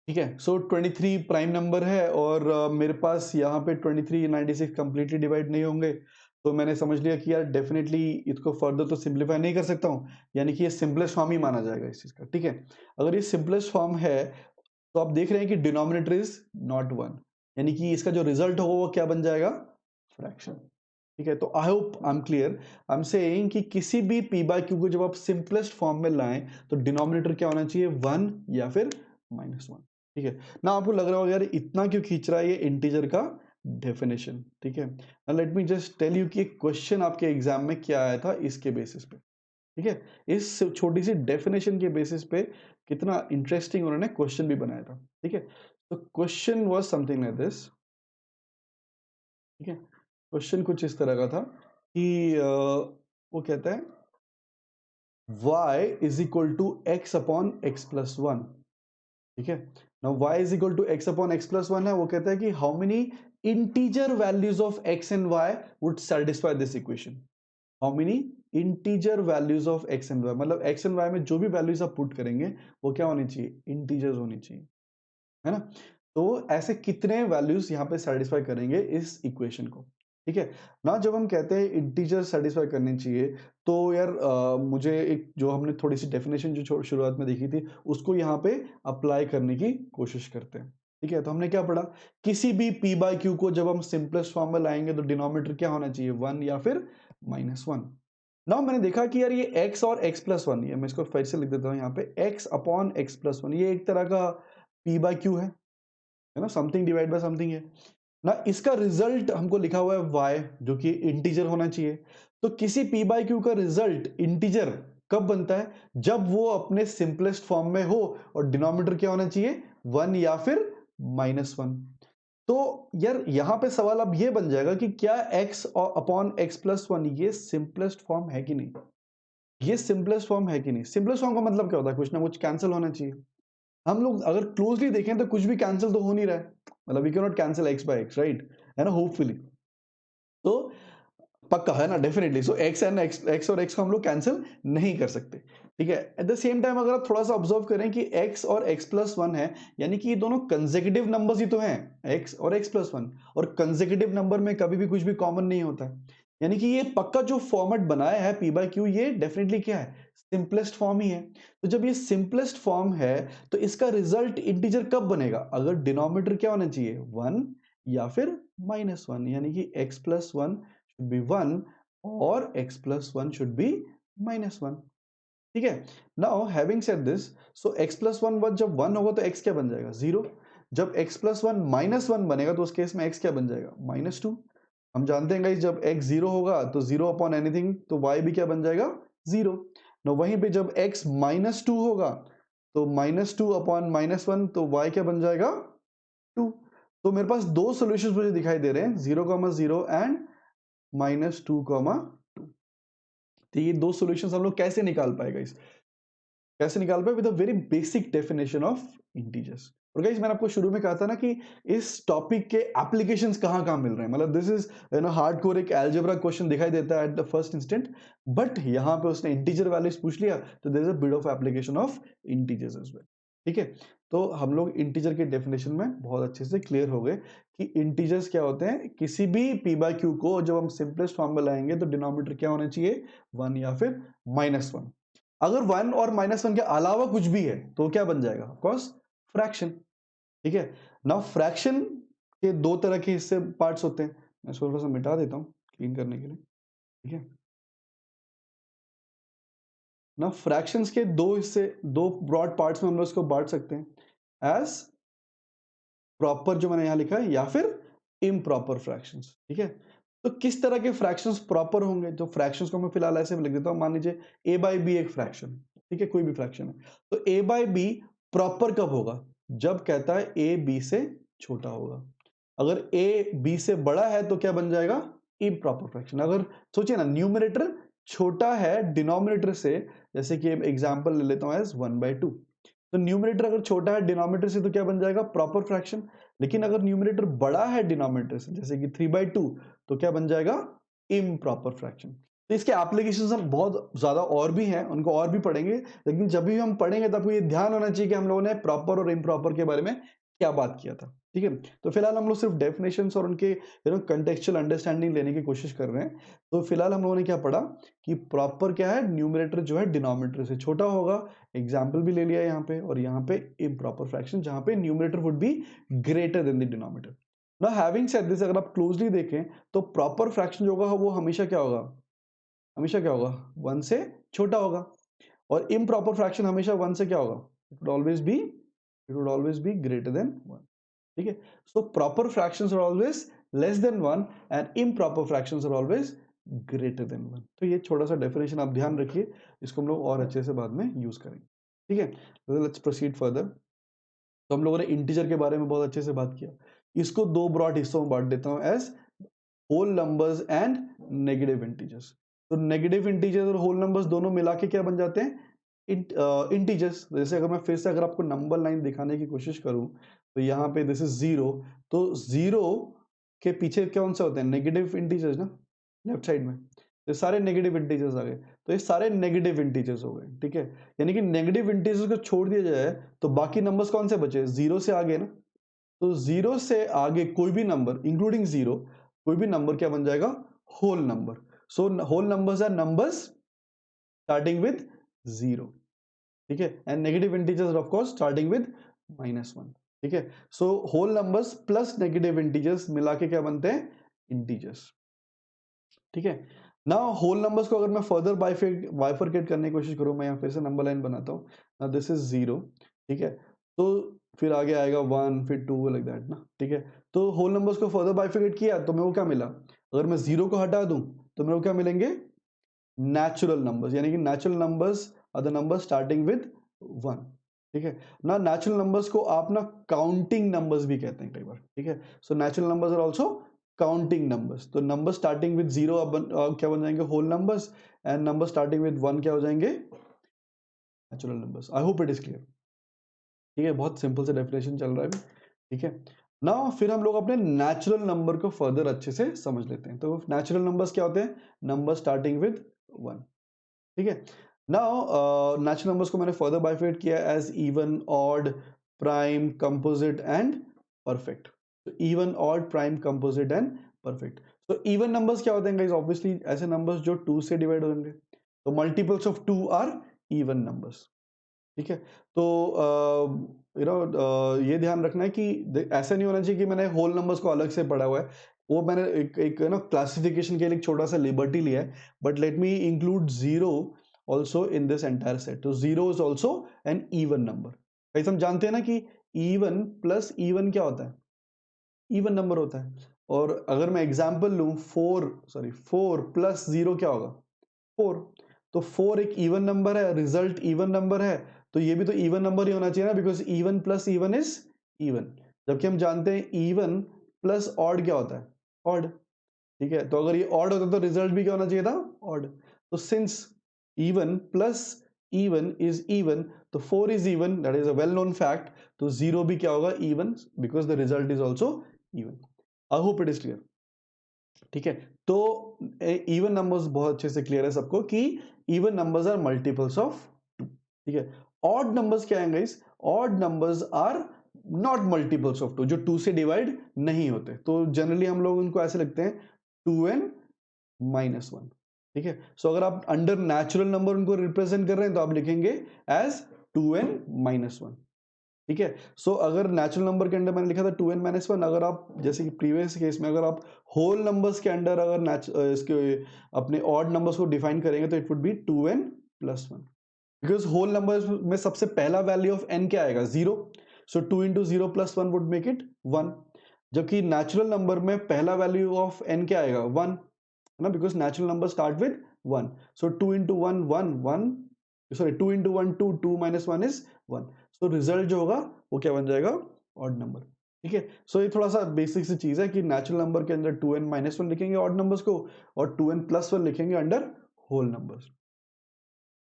ठीक है। सो 23 प्राइम नंबर है, और मेरे पास यहाँ पे 23 96 कंप्लीटली डिवाइड नहीं होंगे, तो मैंने समझ लिया कि यार डेफिनेटली इसको फर्दर तो सिंप्लीफाई नहीं कर सकता हूँ, यानी कि ये सिंपलेस्ट फॉर्म ही माना जाएगा इस चीज का, ठीक है। अगर ये सिंपलेस्ट फॉर्म है तो आप देख रहे हैं कि डिनोमिनेटर इज नॉट 1, यानी कि इसका जो रिजल्ट होगा वो क्या बन जाएगा, फ्रैक्शन, ठीक है। तो I hope I am clear. I am saying कि किसी भी पी बाय क्यू को जब आप सिंपलेस्ट फॉर्म में लाएं तो डिनोमिनेटर क्या होना चाहिए, 1 या फिर -1, ठीक है ना। आपको लग रहा होगा यार इतना क्यों खींच रहा है ये इंटीजर का डेफिनेशन, ठीक है। Now let me just tell you कि एक क्वेश्चन आपके एग्जाम में क्या आया था इसके बेसिस पे, ठीक है। इस छोटी सी डेफिनेशन के बेसिस पे कितना इंटरेस्टिंग उन्होंने क्वेश्चन भी बनाया था, ठीक है। तो question was something like this, ठीक है। क्वेश्चन कुछ इस तरह का था कि वो कहता है y is equal to x upon x plus 1, ठीक है। Now y is equal to x upon x plus 1 है, वो कहता है कि how many integer values of x and y would satisfy this equation. How many integer values of x and y, मतलब x एंड y में जो भी वैल्यूज आप पुट करेंगे वो क्या होनी चाहिए, इंटीजर्स होनी चाहिए, है ना। तो ऐसे कितने वैल्यूज यहाँ पे सेटिस्फाई करेंगे इस इक्वेशन को, ठीक है ना। जब हम कहते हैं इंटीजर सेटिस्फाई करनी चाहिए, तो यार मुझे एक जो हमने थोड़ी सी डेफिनेशन जो शुरुआत में देखी थी उसको यहाँ पे अप्लाई करने की कोशिश करते हैं, ठीक है। तो हमने क्या पढ़ा, किसी भी p बाय q को जब हम सिंपलेस्ट फॉर्म में लाएंगे तो डिनोमिनेटर क्या होना चाहिए, 1 या फिर -1। नाउ मैंने देखा कि यार ये x और x प्लस 1, ये मैं इसको फिर से लिख देता हूँ यहाँ पे, x अपॉन x प्लस 1, ये एक तरह का p बाय q है ना, समथिंग डिवाइड बाय समथिंग है ना। इसका रिजल्ट हमको लिखा हुआ है y, जो कि इंटीजर होना चाहिए। तो किसी p बाय q का रिजल्ट इंटीजर कब बनता है, जब वो अपने सिंपलेस्ट फॉर्म में हो और डिनोमिनेटर क्या होना चाहिए, 1 या फिर -1। तो यार यहां पे सवाल अब ये बन जाएगा कि क्या x और अपॉन x प्लस 1 ये सिंपलेस्ट फॉर्म है कि नहीं, ये सिंपलेस्ट फॉर्म है कि नहीं। सिंपलेस्ट फॉर्म का मतलब क्या होता है, कुछ ना कुछ कैंसिल होना चाहिए। हम लोग अगर क्लोजली देखें तो कुछ भी कैंसिल तो हो नहीं रहा है, मतलब we can not cancel x by x, right, है ना, होपफुली। तो पक्का है ना, definitely. So x and x और x को हम लोग कैंसिल नहीं कर सकते, ठीक है। एट द सेम टाइम अगर आप थोड़ा सा ऑब्जर्व करें कि x और x प्लस 1 है, यानी कि ये दोनों कंसेक्यूटिव नंबर्स ही तो हैं, x और x प्लस 1, और कंसेक्यूटिव नंबर में कभी भी कुछ भी कॉमन नहीं होता है, यानी कि ये पक्का जो फॉर्मेट बनाया है p बाय q, ये डेफिनेटली क्या है, सिंपलेस्ट फॉर्म ही है। तो जब ये सिंपलेस्ट फॉर्म है तो इसका रिजल्ट इंटीजर कब बनेगा, अगर डिनोमिनेटर क्या होना चाहिए, 1 या फिर -1, यानी कि x प्लस 1 should be 1 और x plus 1 should be -1, ठीक है। Now having said this, so x plus 1 जब 1 होगा तो x क्या बन जाएगा, 0। जब x plus 1 -1 बनेगा तो उस केस में x क्या बन जाएगा, -2। हम जानते हैं गाइस जब x 0 होगा तो 0 अपॉन एनीथिंग, तो y भी क्या बन जाएगा, 0। ना वहीं पे जब x -2 होगा तो -2 अपॉन -1, तो y क्या बन जाएगा, 2। तो मेरे पास दो सॉल्यूशंस मुझे दिखाई दे रहे हैं, 0,0 एंड -2,2। तो ये दो सॉल्यूशंस हम लोग कैसे निकाल पाएगा, इस कैसे निकाल पाए, with a very basic definition of integers. और गाइस मैंने आपको शुरू में कहा था ना कि इस टॉपिक के एप्लीकेशंस कहाँ-कहाँ मिल रहे हैं, मतलब दिस इज हार्डकोर एक अलजेब्रा क्वेश्चन दिखाई देता है at the first instant, but यहाँ पे उसने इंटीजर वैल्यूज पूछ लिया तो there is a bit of application of integers as well, ठीक है। तो हम लोग इंटीजर के डेफिनेशन में बहुत अच्छे से क्लियर हो गए कि इंटीजर्स क्या होते हैं, किसी भी p बाय q को जब हम सिंपलेस्ट फॉर्म में लाएंगे तो डिनोमिनेटर क्या होना चाहिए, 1 या फिर -1। अगर 1 और -1 के अलावा कुछ भी है तो क्या बन जाएगा, ऑफ कोर्स फ्रैक्शन, ठीक है। नाउ फ्रैक्शन के दो तरह के हिस्से पार्ट्स होते हैं, मैं इसको थोड़ा सा मिटा देता हूं क्लीन करने के लिए, ठीक है। नाउ फ्रैक्शंस के दो हिस्से, दो ब्रॉड पार्ट्स में हम लोग इसको बांट सकते हैं, एज प्रॉपर जो मैंने यहां लिखा है, या फिर इम्प्रॉपर फ्रैक्शंस, ठीक है। तो किस तरह के फ्रैक्शंस प्रॉपर होंगे, तो फ्रैक्शंस को मैं फिलहाल ऐसे लिख देता हूं, मान लीजिए a बाई बी एक फ्रैक्शन, ठीक है, कोई भी फ्रैक्शन है, तो a बाई बी प्रॉपर कब होगा, जब कहता है a b से छोटा होगा। अगर a b से बड़ा है तो क्या बन जाएगा, इम्प्रॉपर फ्रैक्शन। अगर सोचिए ना, न्यूमरेटर छोटा है डिनोमिनेटर से, जैसे कि एग्जांपल ले लेता हूं एज 1/2, तो न्यूमरेटर अगर छोटा है डिनोमिनेटर से तो क्या बन जाएगा, प्रॉपर फ्रैक्शन। लेकिन अगर न्यूमरेटर बड़ा है डिनोमिनेटर से, जैसे कि 3/2, तो क्या बन जाएगा, इम्प्रॉपर फ्रैक्शन। तो इसके एप्लीकेशंस हम बहुत ज्यादा और भी हैं, उनको और भी पढ़ेंगे, लेकिन जब भी हम पढ़ेंगे तब ये ध्यान होना चाहिए कि हम लोगों ने प्रॉपर और इम्प्रॉपर के बारे में क्या बात किया था। ठीक है, तो फिलहाल हम लोग सिर्फ डेफिनेशंस और उनके कंटेक्चुअल अंडरस्टैंडिंग लेने की कोशिश कर रहे हैं। तो फिलहाल हम लोगों ने क्या पढ़ा कि प्रॉपर क्या है, न्यूमरेटर जो है डिनोमिनेटर से छोटा होगा, एग्जाम्पल भी ले लिया यहाँ पे, और यहाँ पे इम्प्रॉपर फ्रैक्शन जहां पे numerator would be greater then the denominator. Now having said this, अगर आप क्लोजली देखें तो प्रॉपर फ्रैक्शन जो होगा वो हमेशा क्या होगा, हमेशा क्या होगा, 1 से छोटा होगा, और इम्प्रॉपर फ्रैक्शन हमेशा 1 से क्या होगा, it would always be greater than 1। ठीक है, so proper fractions are always less than 1 and improper fractions are always greater than 1। तो ये छोटा सा डेफिनेशन आप ध्यान रखिए, इसको हम लोग और अच्छे से बाद में यूज करेंगे। ठीक है, लेट्स प्रोसीड फर्दर। तो हम लोगों ने इंटीजर के बारे में बहुत अच्छे से बात किया। इसको दो ब्रॉड हिस्सों में बांट देता हूं as whole numbers and negative integers. तो नेगेटिव इंटीजर्स और होल नंबर्स दोनों मिला के क्या बन जाते हैं, इंटीजर्स। जैसे अगर मैं फिर से अगर आपको नंबर लाइन दिखाने की कोशिश करूं, तो यहाँ पे दिस इज 0, तो 0 के पीछे कौन सा होते हैं, नेगेटिव इंटीजर्स ना, लेफ्ट साइड में। तो सारे नेगेटिव इंटीजर्स आ गए, तो ये सारे नेगेटिव इंटीजर्स हो गए। ठीक है, यानी कि नेगेटिव इंटीजर्स को छोड़ दिया जाए तो बाकी नंबर्स कौन से बचे, 0 से आगे ना। तो 0 से आगे कोई भी नंबर इंक्लूडिंग 0, कोई भी नंबर क्या बन जाएगा, whole number. So whole numbers are numbers starting with 0। ठीक है, and negative integers of course starting with -1। ठीक है, so whole numbers plus negative integers मिला के क्या बनते हैं, इंटीजर्स। ठीक है, ना होल नंबर्स को अगर मैं फर्दर बाइफरकेट करने की कोशिश करूं, मैं यहाँ फिर से नंबर लाइन बनाता हूँ ना, दिस इज 0। ठीक है, तो फिर आगे आएगा 1, फिर 2, लाइक दैट ना। ठीक है, तो होल नंबर्स को फर्दर बाइफरकेट किया तो मेरे को क्या मिला, अगर मैं 0 को हटा दूं तो मेरे को क्या मिलेंगे, नेचुरल नंबर्स, यानी कि natural numbers are the numbers starting with 1। ठीक है ना, नेचुरल नंबर्स को आप ना काउंटिंग नंबर्स भी कहते हैं कई बार। ठीक है, so natural numbers are also counting numbers. तो नंबर स्टार्टिंग विद 0 क्या बन जाएंगे, whole numbers, and number starting with 1 क्या हो जाएंगे, natural numbers. I hope it is clear. ठीक है, बहुत सिंपल से डेफिनेशन चल रहा है अभी। ठीक है, ना फिर हम लोग अपने नेचुरल नंबर को फर्दर अच्छे से समझ लेते हैं। तो नेचुरल नंबर्स क्या होते हैं, नंबर स्टार्टिंग विद 1। ठीक है, नाउ नेचुरल नंबर्स को मैंने फर्दर बाइफरेट किया as even, odd, prime, composite and perfect. तो even, odd, prime, composite and perfect. तो इवन नंबर्स क्या होते हैं गाइस, ऑब्वियसली ऐसे नंबर्स जो 2 से डिवाइड होंगे। तो multiples of 2 are even numbers. ठीक है, तो ये ध्यान रखना है कि ऐसा नहीं होना चाहिए कि मैंने होल नंबर्स को अलग से पढ़ा हुआ है। वो मैंने एक ना क्लासिफिकेशन के लिए एक छोटा सा लिबर्टी लिया है, but let me include 0 also in this entire set. तो 0 is also an even number. कैसे हम जानते हैं ना कि इवन प्लस इवन क्या होता है, इवन नंबर होता है। और अगर मैं एग्जांपल लूं, 4 प्लस 0 क्या होगा, 4। तो 4 एक इवन नंबर है, रिजल्ट इवन नंबर है, तो ये भी तो इवन नंबर ही होना चाहिए ना, because even plus even is even. जबकि हम जानते हैं इवन प्लस ऑड क्या होता है, ऑड। ठीक है, तो अगर ये ऑड होता तो रिजल्ट भी क्या होना चाहिए था, ऑड। तो since even plus even is even, तो 4 is even, that is a well known fact. तो 0 भी क्या होगा, even, because the result is also even. I hope it is clear. ठीक है, तो इवन नंबर्स बहुत अच्छे से क्लियर है सबको कि even numbers are multiples of 2। ठीक है, ऑड नंबर्स क्या हैं guys, odd numbers are not multiples of 2, जो 2 से डिवाइड नहीं होते। तो जनरली हम लोग उनको ऐसे लिखते हैं 2n-1। ठीक है, सो अगर आप अंडर नेचुरल नंबर उनको रिप्रेजेंट कर रहे हैं तो आप लिखेंगे एज 2n-1। ठीक है, सो अगर नेचुरल नंबर के अंदर मैंने लिखा था 2n-1, अगर आप जैसे कि प्रीवियस केस में अगर आप होल नंबर्स के अंदर अगर इसके अपने ऑड नंबर्स को डिफाइन करेंगे तो it would be 2n+1, because whole numbers में सबसे पहला वैल्यू ऑफ n क्या आएगा, 0। So 2 into 0 + 1 would make it 1। जबकि नेचुरल नंबर में पहला वैल्यू ऑफ n क्या आएगा, 1, है ना, because natural number start with 1। So 2 into 1 1 1, sorry 2 into 1 2, 2 - 1 is 1। So result जो होगा वो क्या बन जाएगा, ऑड नंबर। ठीक है, सो ये थोड़ा सा बेसिक सी चीज है कि नेचुरल नंबर के अंदर 2n-1 लिखेंगे ऑड नंबर्स को, और 2n+1 लिखेंगे अंडर होल नंबर्स।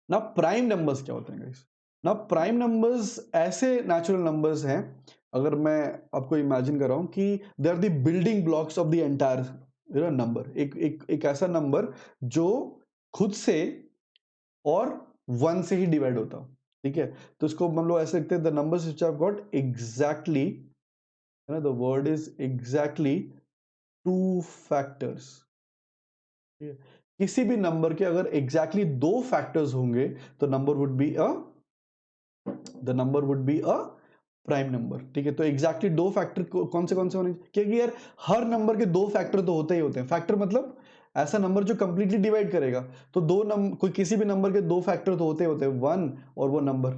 ना प्राइम नंबर्स क्या होते हैं गाइस? ना प्राइम नंबर्स ऐसे नेचुरल नंबर्स हैं, अगर मैं आपको इमेजिन कर रहा हूं कि they are the building blocks of the entire number, एक ऐसा नंबर जो खुद से और वन से ही डिवाइड होता हो, ठीक है? तो इसको हम लोग ऐसे लिखते हैं, the numbers which have got exactly, है ना, the word is exactly two factors. किसी भी नंबर के अगर एग्जैक्टली दो फैक्टर्स होंगे तो number would be a the number would be a prime number, ठीक है? तो एग्जैक्टली दो फैक्टर कौन से होने, क्योंकि यार हर नंबर के दो फैक्टर तो होते ही होते हैं। फैक्टर मतलब ऐसा नंबर जो कंप्लीटली डिवाइड करेगा। तो दो नंबर, कोई किसी भी नंबर के दो फैक्टर तो होते ही होते हैं, वन और वो नंबर,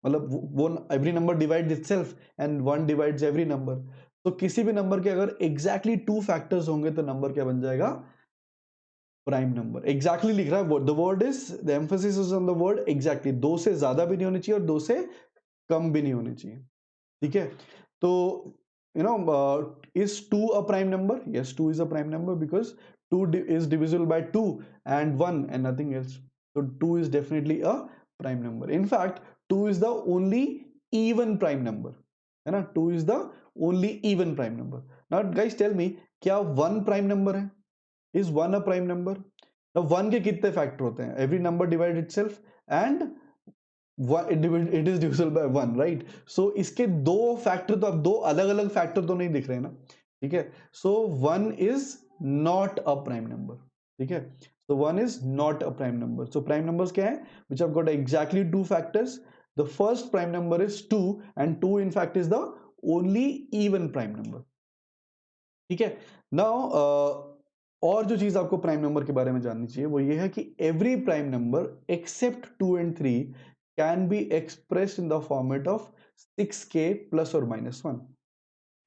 मतलब वो every number divides itself and one divides every number. तो किसी भी नंबर के अगर एग्जैक्टली टू फैक्टर्स होंगे तो नंबर क्या बन जाएगा? Prime number. एग्जैक्टली लिख रहा है, the word is, the emphasis is on the word exactly. दो से ज्यादा भी नहीं होनी चाहिए और दो से कम भी नहीं होनी चाहिए, ठीक है? तो you know, is two a prime number? Yes, two is a prime number because two is divisible by 2 and 1 and nothing else. So 2 is definitely a prime number. In fact, 2 is the only even prime number, है ना? 2 is the only even prime number. Now guys tell me, क्या 1 prime number है? Is 1 a prime number? Now 1 के कितने फैक्टर होते हैं? Every number divide itself and it is divisible by 1, right? So इसके दो फैक्टर, तो अब दो अलग अलग फैक्टर तो नहीं दिख रहे हैं ना, ठीक है? So 1 is not a prime number, ठीक है? So 1 is not a prime number. So prime numbers क्या है? Which have got exactly two factors. The first prime number is 2 and 2 in fact is the only even prime number, ठीक है? Now और जो चीज आपको प्राइम नंबर के बारे में जाननी चाहिए वो ये है कि every prime number except 2 and 3 can be expressed in the format of 6k plus और minus 1।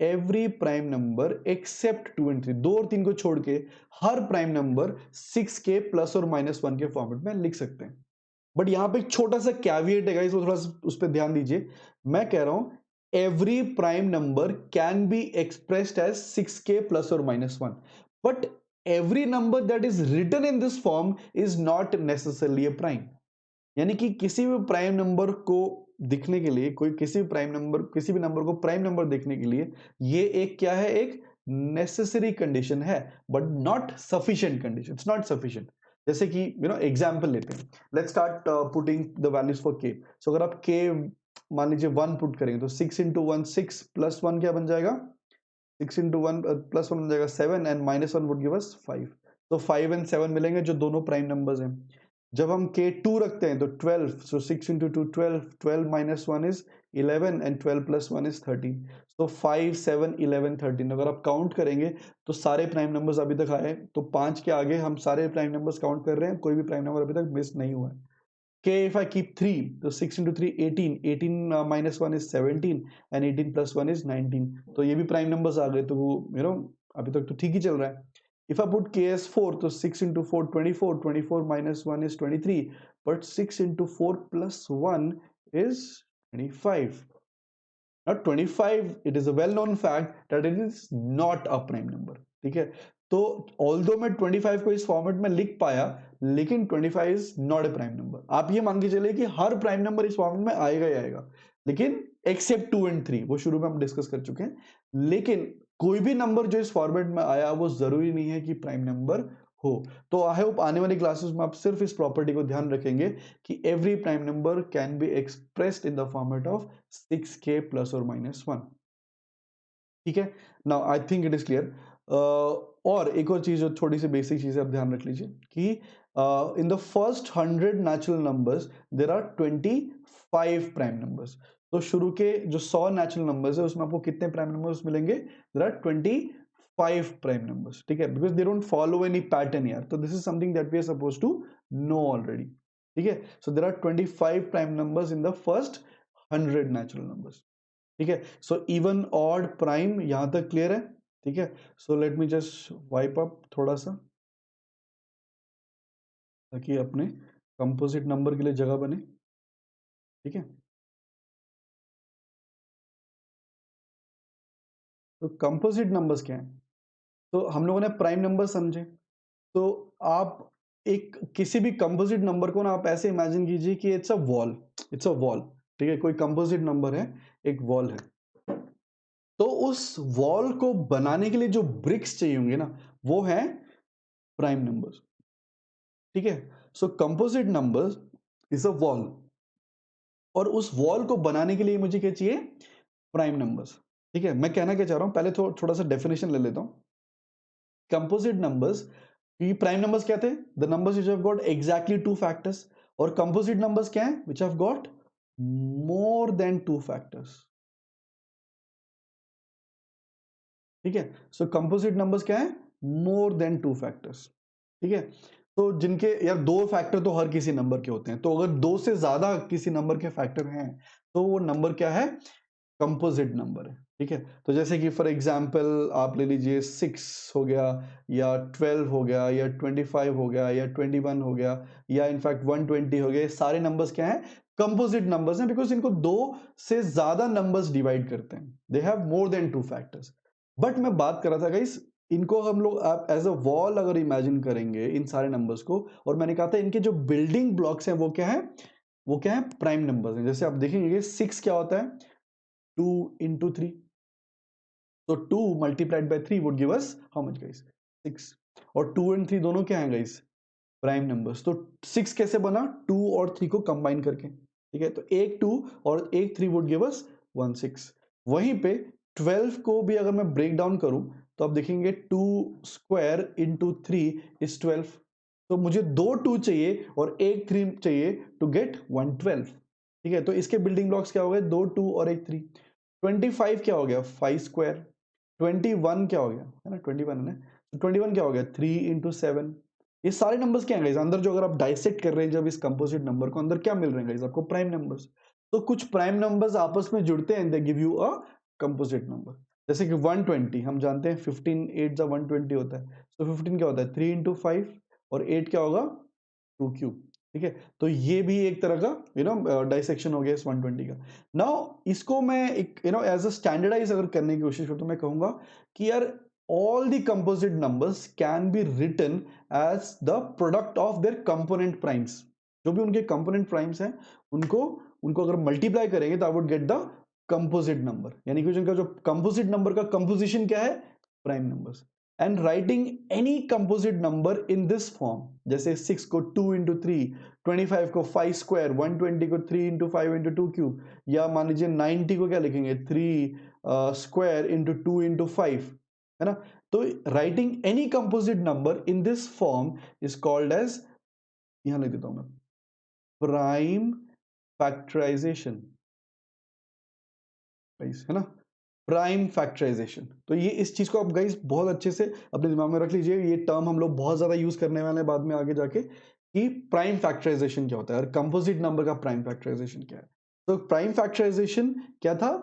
Every prime number except 2 and 3, 2 और 3 को छोड़ के हर प्राइम नंबर 6k प्लस और माइनस 1 के फॉर्मेट में लिख सकते हैं। बट यहां पे एक छोटा सा कैविएट है गाइस, वो थोड़ा सा उस पर ध्यान दीजिए। मैं कह रहा हूं every prime number can be expressed as 6k plus और minus 1, but every number that is written in this form is not necessarily a prime। यानी कि किसी भी प्राइम नंबर को दिखने के लिए, कोई किसी भी नंबर को प्राइम नंबर देखने के लिए ये एक क्या है, एक नेसेसरी कंडीशन है, but not sufficient condition, it's not sufficient. जैसे कि एग्जांपल लेते हैं, let's start putting the values for के। सो अगर आप के मान लीजिए 1 पुट करेंगे तो 6 इंटू 1 6 प्लस 1 क्या बन जाएगा? 6 इंटू 1 प्लस 1 बन जाएगा 7 and minus 1 would give us 5। तो 5 एंड 7 मिलेंगे जो दोनों प्राइम नंबर्स हैं। जब हम के 2 रखते हैं तो 12, सो 6 into 2 12, 12 minus 1 is 11 and 12 plus 1 is 13। तो 5 7 11 13, अगर आप काउंट करेंगे तो सारे प्राइम नंबर्स अभी तक आए, तो 5 के आगे हम सारे प्राइम नंबर्स काउंट कर रहे हैं, कोई भी प्राइम नंबर अभी तक मिस नहीं हुआ है। K, if I keep 3, so 6 into 3 18, 18 minus 1 is 17 and 18 plus 1 is 19। तो ये भी प्राइम नंबर्स आ गए, तो वो अभी तक तो ठीक ही चल रहा है। If I put K as 4, तो 6 into 4 24, 24 minus 1 is 23, but 6 into 4 plus 1 is 25। Now 25, it is a well-known fact that it is not a prime number, ठीक है? तो ऑल्दो मैं 25 को इस फॉर्मेट में लिख पाया, लेकिन 25 is not a prime number. आप ये मान के चलिए कि हर प्राइम नंबर इस फॉर्मेट में आएगा ही आएगा, लेकिन एक्सेप्ट 2 and 3, वो शुरू में हम डिस्कस कर चुके हैं। लेकिन कोई भी नंबर जो इस फॉर्मेट में आया वो जरूरी नहीं है कि प्राइम नंबर हो। तो आई होप आने वाली क्लासेस में आप सिर्फ इस प्रॉपर्टी को ध्यान रखेंगे कि every prime number can be expressed in the format of 6k plus और माइनस 1, ठीक है? Now I think it is clear. और एक और चीज, जो थोड़ी सी बेसिक चीज आप ध्यान रख लीजिए कि in the first 100 natural numbers there are 25 prime numbers. तो शुरू के जो 100 नेचुरल नंबर्स है उसमें आपको कितने प्राइम नंबर्स मिलेंगे? देर आर 25 प्राइम नंबर्स, ठीक है? Because they don't follow any pattern यार, तो this is something that we are suppose to know already, ठीक है? So there are 25 prime numbers in the first 100 natural numbers, ठीक है? सो इवन ऑड प्राइम यहां तक क्लियर है, ठीक है? So let me just wipe up थोड़ा सा, ताकि अपने कंपोजिट नंबर के लिए जगह बने, ठीक है? तो कंपोजिट नंबर्स क्या है? तो हम लोगों ने प्राइम नंबर समझे, तो आप एक किसी भी कंपोजिट नंबर को ना आप ऐसे इमेजिन कीजिए कि इट्स अ वॉल, ठीक है, कोई कंपोजिट नंबर है, एक वॉल है, तो उस वॉल को बनाने के लिए जो ब्रिक्स चाहिए होंगे ना, वो है प्राइम नंबर्स, ठीक है। So composite numbers is a wall, और उस वॉल को बनाने के लिए मुझे क्या चाहिए, प्राइम नंबर्स, ठीक है। मैं कहना क्या चाह रहा हूं, पहले थोड़ा सा डेफिनेशन ले लेता हूं। कंपोजिट नंबर्स, क्योंकि प्राइम नंबर्स क्या थे, the numbers which have got exactly two factors, और कंपोजिट नंबर्स क्या है, which have got more than two factors, ठीक है। सो कंपोजिट नंबर्स क्या है, मोर देन टू फैक्टर्स, ठीक है। तो जिनके यार दो फैक्टर तो हर किसी नंबर के होते हैं, तो अगर दो से ज्यादा किसी नंबर के फैक्टर हैं तो वो नंबर क्या है, कंपोजिट नंबर है, ठीक है। तो जैसे कि फॉर एग्जांपल आप ले लीजिए 6 हो गया, या 12 हो गया, या 25 हो गया, या 21 हो गया, या इनफैक्ट 120 हो गए, सारे नंबर्स क्या हैं, कंपोजिट नंबर्स हैं, बिकॉज इनको दो से ज्यादा नंबर्स डिवाइड करते हैं, they have more than two factors. But मैं बात कर रहा था गाइस, इनको हम लोग आप एज अ वॉल अगर इमेजिन करेंगे इन सारे नंबर्स को, और मैंने कहा था इनके जो बिल्डिंग ब्लॉक्स हैं वो क्या है, वो क्या है, प्राइम नंबर्स हैं। जैसे आप देखेंगे 6 क्या होता है, 2 into 3, तो 2 multiplied by 3 would give us how much guys, 6, और 2 and 3 दोनों क्या हैं guys, प्राइम नंबर्स। तो 6 कैसे बना, 2 और 3 को कंबाइन करके, ठीक है। तो एक 2 और एक 3 वुड गिव अस 1 6। वहीं पे 12 को भी अगर मैं ब्रेक डाउन करूं तो आप देखेंगे 2 स्क्वायर इंटू 3 इज 12, तो मुझे दो 2 चाहिए और एक 3 चाहिए टू गेट 112, ठीक है। तो इसके बिल्डिंग ब्लॉक्स क्या हो गए, दो 2 और एक 3। 25 क्या हो गया, 5 स्क्वायर। 21 क्या हो गया, है ना, 21 है ना, तो 21 क्या हो गया, 3 इंटू 7। ये सारे नंबर्स क्या हैं अंदर, जो अगर आप डाइसेक्ट कर रहे हैं जब इस कंपोजिट नंबर को, अंदर क्या मिल रहे हैं गाइस, आपको प्राइम नंबर्स। तो कुछ प्राइम नंबर्स आपस में जुड़ते हैं, they give you a composite number. जैसे कि 120 हम जानते हैं 15 8 जा 120 होता है, तो 15 क्या होता है, 3 इंटू 5, और 8 क्या होगा, 2 क्यूब, ठीक है। तो ये भी एक तरह का डाइसेक्शन हो गया इस 120 का। नाउ इसको मैं एक एज अ स्टैंडर्डाइज अगर करने की कोशिश करूं तो मैं कहूंगा कि यार all the composite numbers can be written as the product of their component primes। जो भी उनके component primes हैं उनको उनको अगर मल्टीप्लाई करेंगे तो I would get the composite number, यानी कि उनका जो कंपोजिट नंबर का कंपोजिशन क्या है, prime numbers. And writing any composite number in this form, जैसे 6 को 2 इंटू 3, 25 को 5 स्क्वायर, 120 को 3 इंटू 5 इंटू 2 क्यूब, या मान लीजिए 90 को क्या लिखेंगे, 3 स्क्वायर इंटू 2 इंटू 5, है ना। तो writing any composite number in this form is called as, यहां लिख देता हूं मैं, प्राइम फैक्टराइजेशन, है ना, प्राइम फैक्टराइजेशन। तो ये इस चीज को आप गाइस बहुत अच्छे से अपने दिमाग में रख लीजिए, ये टर्म हम लोग बहुत ज्यादा यूज करने वाले हैं बाद में आगे जाके, कि प्राइम फैक्टराइजेशन क्या होता है और कंपोजिट नंबर का प्राइम फैक्टराइजेशन क्या है। तो प्राइम फैक्टराइजेशन क्या था,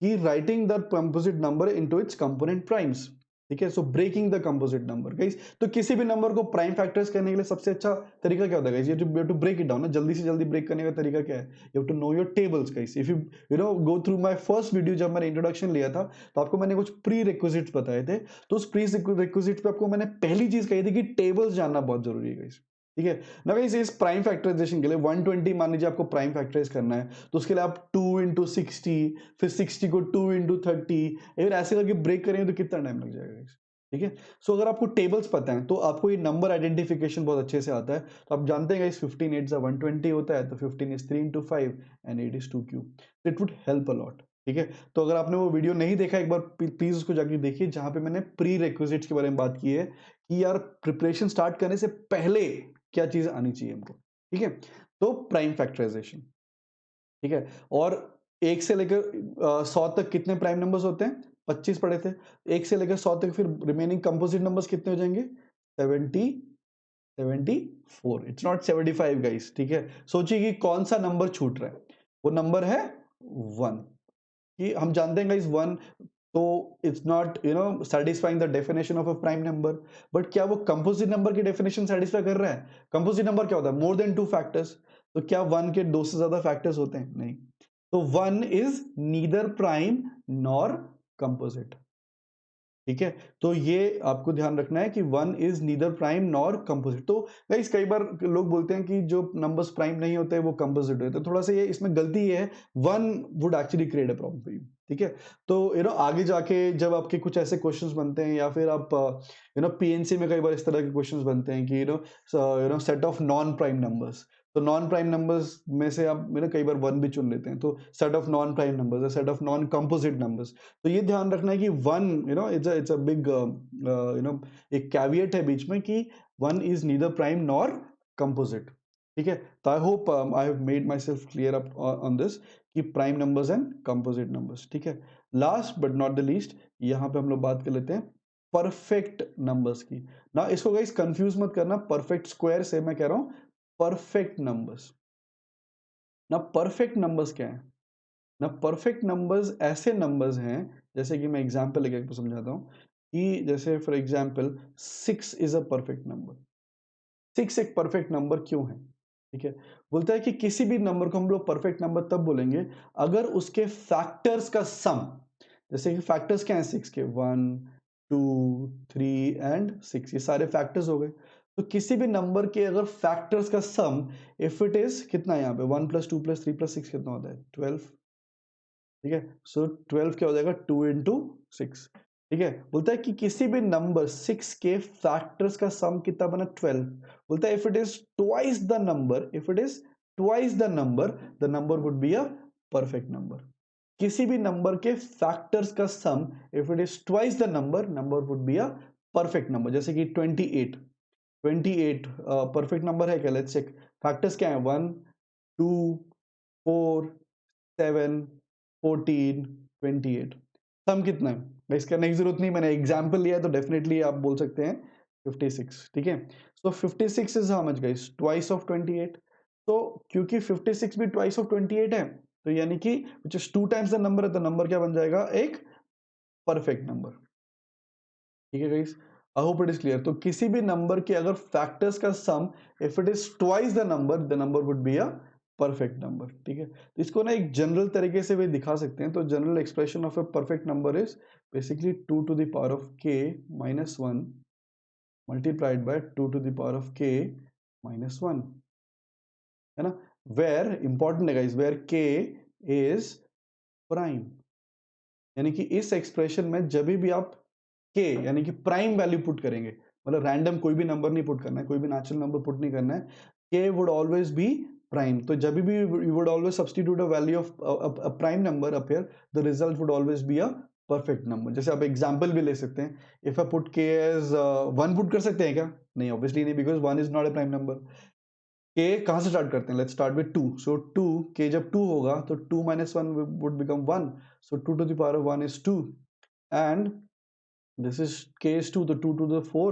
कि writing the composite number into its component primes, ठीक है। So breaking the composite number guys, तो किसी भी नंबर को प्राइम फैक्टर्स करने के लिए सबसे अच्छा तरीका क्या होता है गाइस, ये टू ब्रेक इट डाउन ना, जल्दी से जल्दी ब्रेक करने का तरीका क्या है, you have to know your tables guys. If you know go through my first video, जब मैंने इंट्रोडक्शन लिया था तो आपको मैंने कुछ प्री रिक्विजिट्स बताए थे, तो उस प्री रिक्विजिट्स पे आपको मैंने पहली चीज कही थी कि टेबल्स जानना बहुत जरूरी है गाइस, ठीक है ना। गाइस इस प्राइम फैक्टराइजेशन के लिए 120 मान लीजिए आपको प्राइम फैक्टराइज करना है, तो उसके लिए आप 2 इंटू 60, फिर 60 को 2 इंटू 30, फिर ऐसे करके ब्रेक करेंगे तो कितना टाइम लग जाएगा guys? ठीक है। सो अगर आपको टेबल्स पता है तो आपको ये नंबर आइडेंटिफिकेशन बहुत अच्छे से आता है। तो आप जानते हैं 15 8 120 होता है, तो 15 is 3 into 5 and 8 is 2 cube, it would help a lot, ठीक है। तो अगर आपने वो वीडियो नहीं देखा, एक बार प्लीज उसको जाके देखिए, जहां पे मैंने प्री रिक्विजिट्स के बारे में बात की है कि यार प्रिपरेशन स्टार्ट करने से पहले क्या चीज आनी चाहिए हमको, ठीक है। तो प्राइम फैक्टराइजेशन, ठीक है। और एक से लेकर 100 तक कितने प्राइम नंबर्स होते हैं, 25 पढ़े थे। एक से लेकर 100 तक फिर रिमेनिंग कंपोजिट नंबर्स कितने हो जाएंगे, 70 74, इट्स नॉट 75 गाइस, ठीक है। सोचिए कि कौन सा नंबर छूट रहा है, वो नंबर है 1, कि हम जानते हैं गाइस 1, तो it's not satisfying the definition of a prime number. But क्या वो कंपोजिट नंबर की डेफिनेशन सेटिस्फाई कर रहा है, कंपोजिट नंबर क्या होता है, मोर देन टू फैक्टर्स। तो क्या 1 के 2 से ज्यादा फैक्टर्स होते हैं, नहीं। तो 1 is neither prime nor composite, ठीक है, तो ये आपको ध्यान रखना है कि 1 is neither prime nor composite. तो गाइस कई बार लोग बोलते हैं कि जो नंबर्स प्राइम नहीं होते वो कंपोजिट होते हैं, तो थोड़ा सा ये इसमें गलती ये है, 1 would actually create a problem for you. ठीक है, तो आगे जाके जब आपके कुछ ऐसे क्वेश्चंस बनते हैं या फिर आप पीएनसी में कई बार इस तरह के क्वेश्चंस बनते हैं कि set of non prime numbers, तो नॉन प्राइम नंबर्स में से आप कई बार 1 भी चुन लेते हैं, तो set of non prime numbers, set of non composite numbers. तो ये ध्यान रखना है कि 1 इट्स अ बिग एक कैविएट है बीच में कि 1 is neither prime nor composite. ठीक है, तो I hope I have made myself clear up on this कि prime numbers and composite numbers. ठीक है, last but not the least यहाँ पे हम लोग बात कर लेते हैं परफेक्ट नंबर्स की ना। इसको गाइस कंफ्यूज मत करना परफेक्ट स्क्वायर से, मैं कह रहा हूं परफेक्ट नंबर्स ना। परफेक्ट नंबर्स क्या है ना? परफेक्ट नंबर्स ऐसे नंबर्स हैं, जैसे कि मैं एग्जांपल लेके आपको समझाता हूं कि जैसे for example 6 is a perfect number. 6 एक परफेक्ट नंबर क्यों है? ठीक है, बोलता है कि किसी भी नंबर को हम लोग परफेक्ट नंबर तब बोलेंगे अगर उसके फैक्टर्स का सम, जैसे कि फैक्टर्स क्या है 6 के, 1 2 3 एंड 6, ये सारे फैक्टर्स हो गए। तो किसी भी नंबर के अगर फैक्टर्स का सम, इफ इट इज कितना है यहाँ पे 1 + 2 + 3 + 6 कितना होता है 12। ठीक है, सो 12 क्या हो जाएगा 2 × 6। ठीक है, बोलता है कि किसी भी नंबर 6 के फैक्टर्स का सम कितना बना 12। बोलता है if it is twice the number, if it is twice the number would be a perfect number. किसी भी नंबर के फैक्टर्स का sum if it is twice the number would be a perfect number. जैसे कि 28, 28 परफेक्ट नंबर है क्या? Let's check. फैक्टर्स क्या है 1 2 4 7 14 28। सम कितना है? गाइस करने की जरूरत नहीं, मैंने एग्जांपल लिया है तो डेफिनेटली आप बोल सकते हैं 56। ठीक है, सो 56 is how much guys? Twice of 28। तो क्योंकि 56 भी ट्वाइस ऑफ 28 है, तो यानी कि which is 2 times the number है, तो नंबर क्या बन जाएगा? एक परफेक्ट नंबर। ठीक है guys, I hope it is clear. तो किसी भी नंबर के अगर फैक्टर्स का sum if it is twice the number would be a perfect number. ठीक है, तो इसको ना एक जनरल तरीके से भी दिखा सकते हैं। तो general expression of a perfect number is basically 2 to the power of k - 1 multiplied by 2 to the power of k - 1, है ना? वेयर इंपॉर्टेंट है guys, where k is prime, यानी कि इस एक्सप्रेशन में जब भी आप k यानी कि प्राइम वैल्यू पुट करेंगे, मतलब रैंडम कोई भी नंबर नहीं पुट करना है, कोई भी नेचुरल नंबर पुट नहीं करना है, k would always be prime. तो जब भी you would always substitute a value of a prime number up here, the result would always be a perfect number. जैसे आप एग्जांपल भी ले सकते हैं, if I put k as 1 put कर सकते हैं क्या? नहीं, ऑब्वियसली नहीं, because 1 is not a prime number. k कहां से स्टार्ट करते हैं? Let's start with 2। So 2 k जब 2 होगा तो 2 - 1 would become 1, so 2 to the power of 1 is 2, and this is k is 2, so 2 to the 4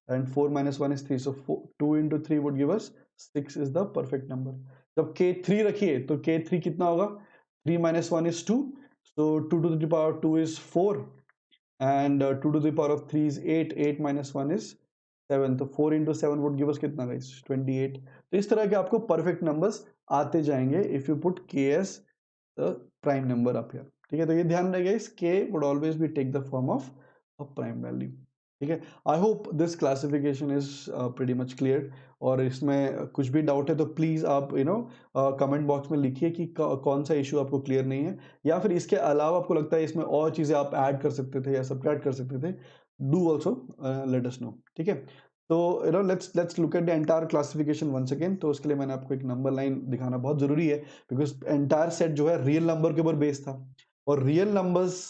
and 4 minus 1 is 3, so 2 into 3 would give us 6 is the perfect number। जब k 3 रखिए तो k 3 कितना होगा? 3 minus 1 is 2, so 2 to the power 2 is 4 and 2 to the power of 3 is 8, 8 minus 1 is 7, तो 4 into 7 would give us कितना guys? 28। तो इस तरह के आपको perfect numbers आते जाएंगे if you put k as the prime number up here। ठीक है, तो ये ध्यान रखिए इस k would always be take the form of a prime value। ठीक है, I hope this classification is pretty much clear. और इसमें कुछ भी डाउट है तो प्लीज आप कमेंट बॉक्स में लिखिए कि कौन सा इशू आपको क्लियर नहीं है, या फिर इसके अलावा आपको लगता है इसमें और चीजें आप ऐड कर सकते थे या सब्ट्रैक्ट कर सकते थे, do also let us know. ठीक है, तो let's look at the entire classification once again. तो उसके लिए मैंने आपको एक नंबर लाइन दिखाना बहुत जरूरी है, बिकॉज एंटायर सेट जो है रियल नंबर के ऊपर बेस्ड था। और रियल नंबर्स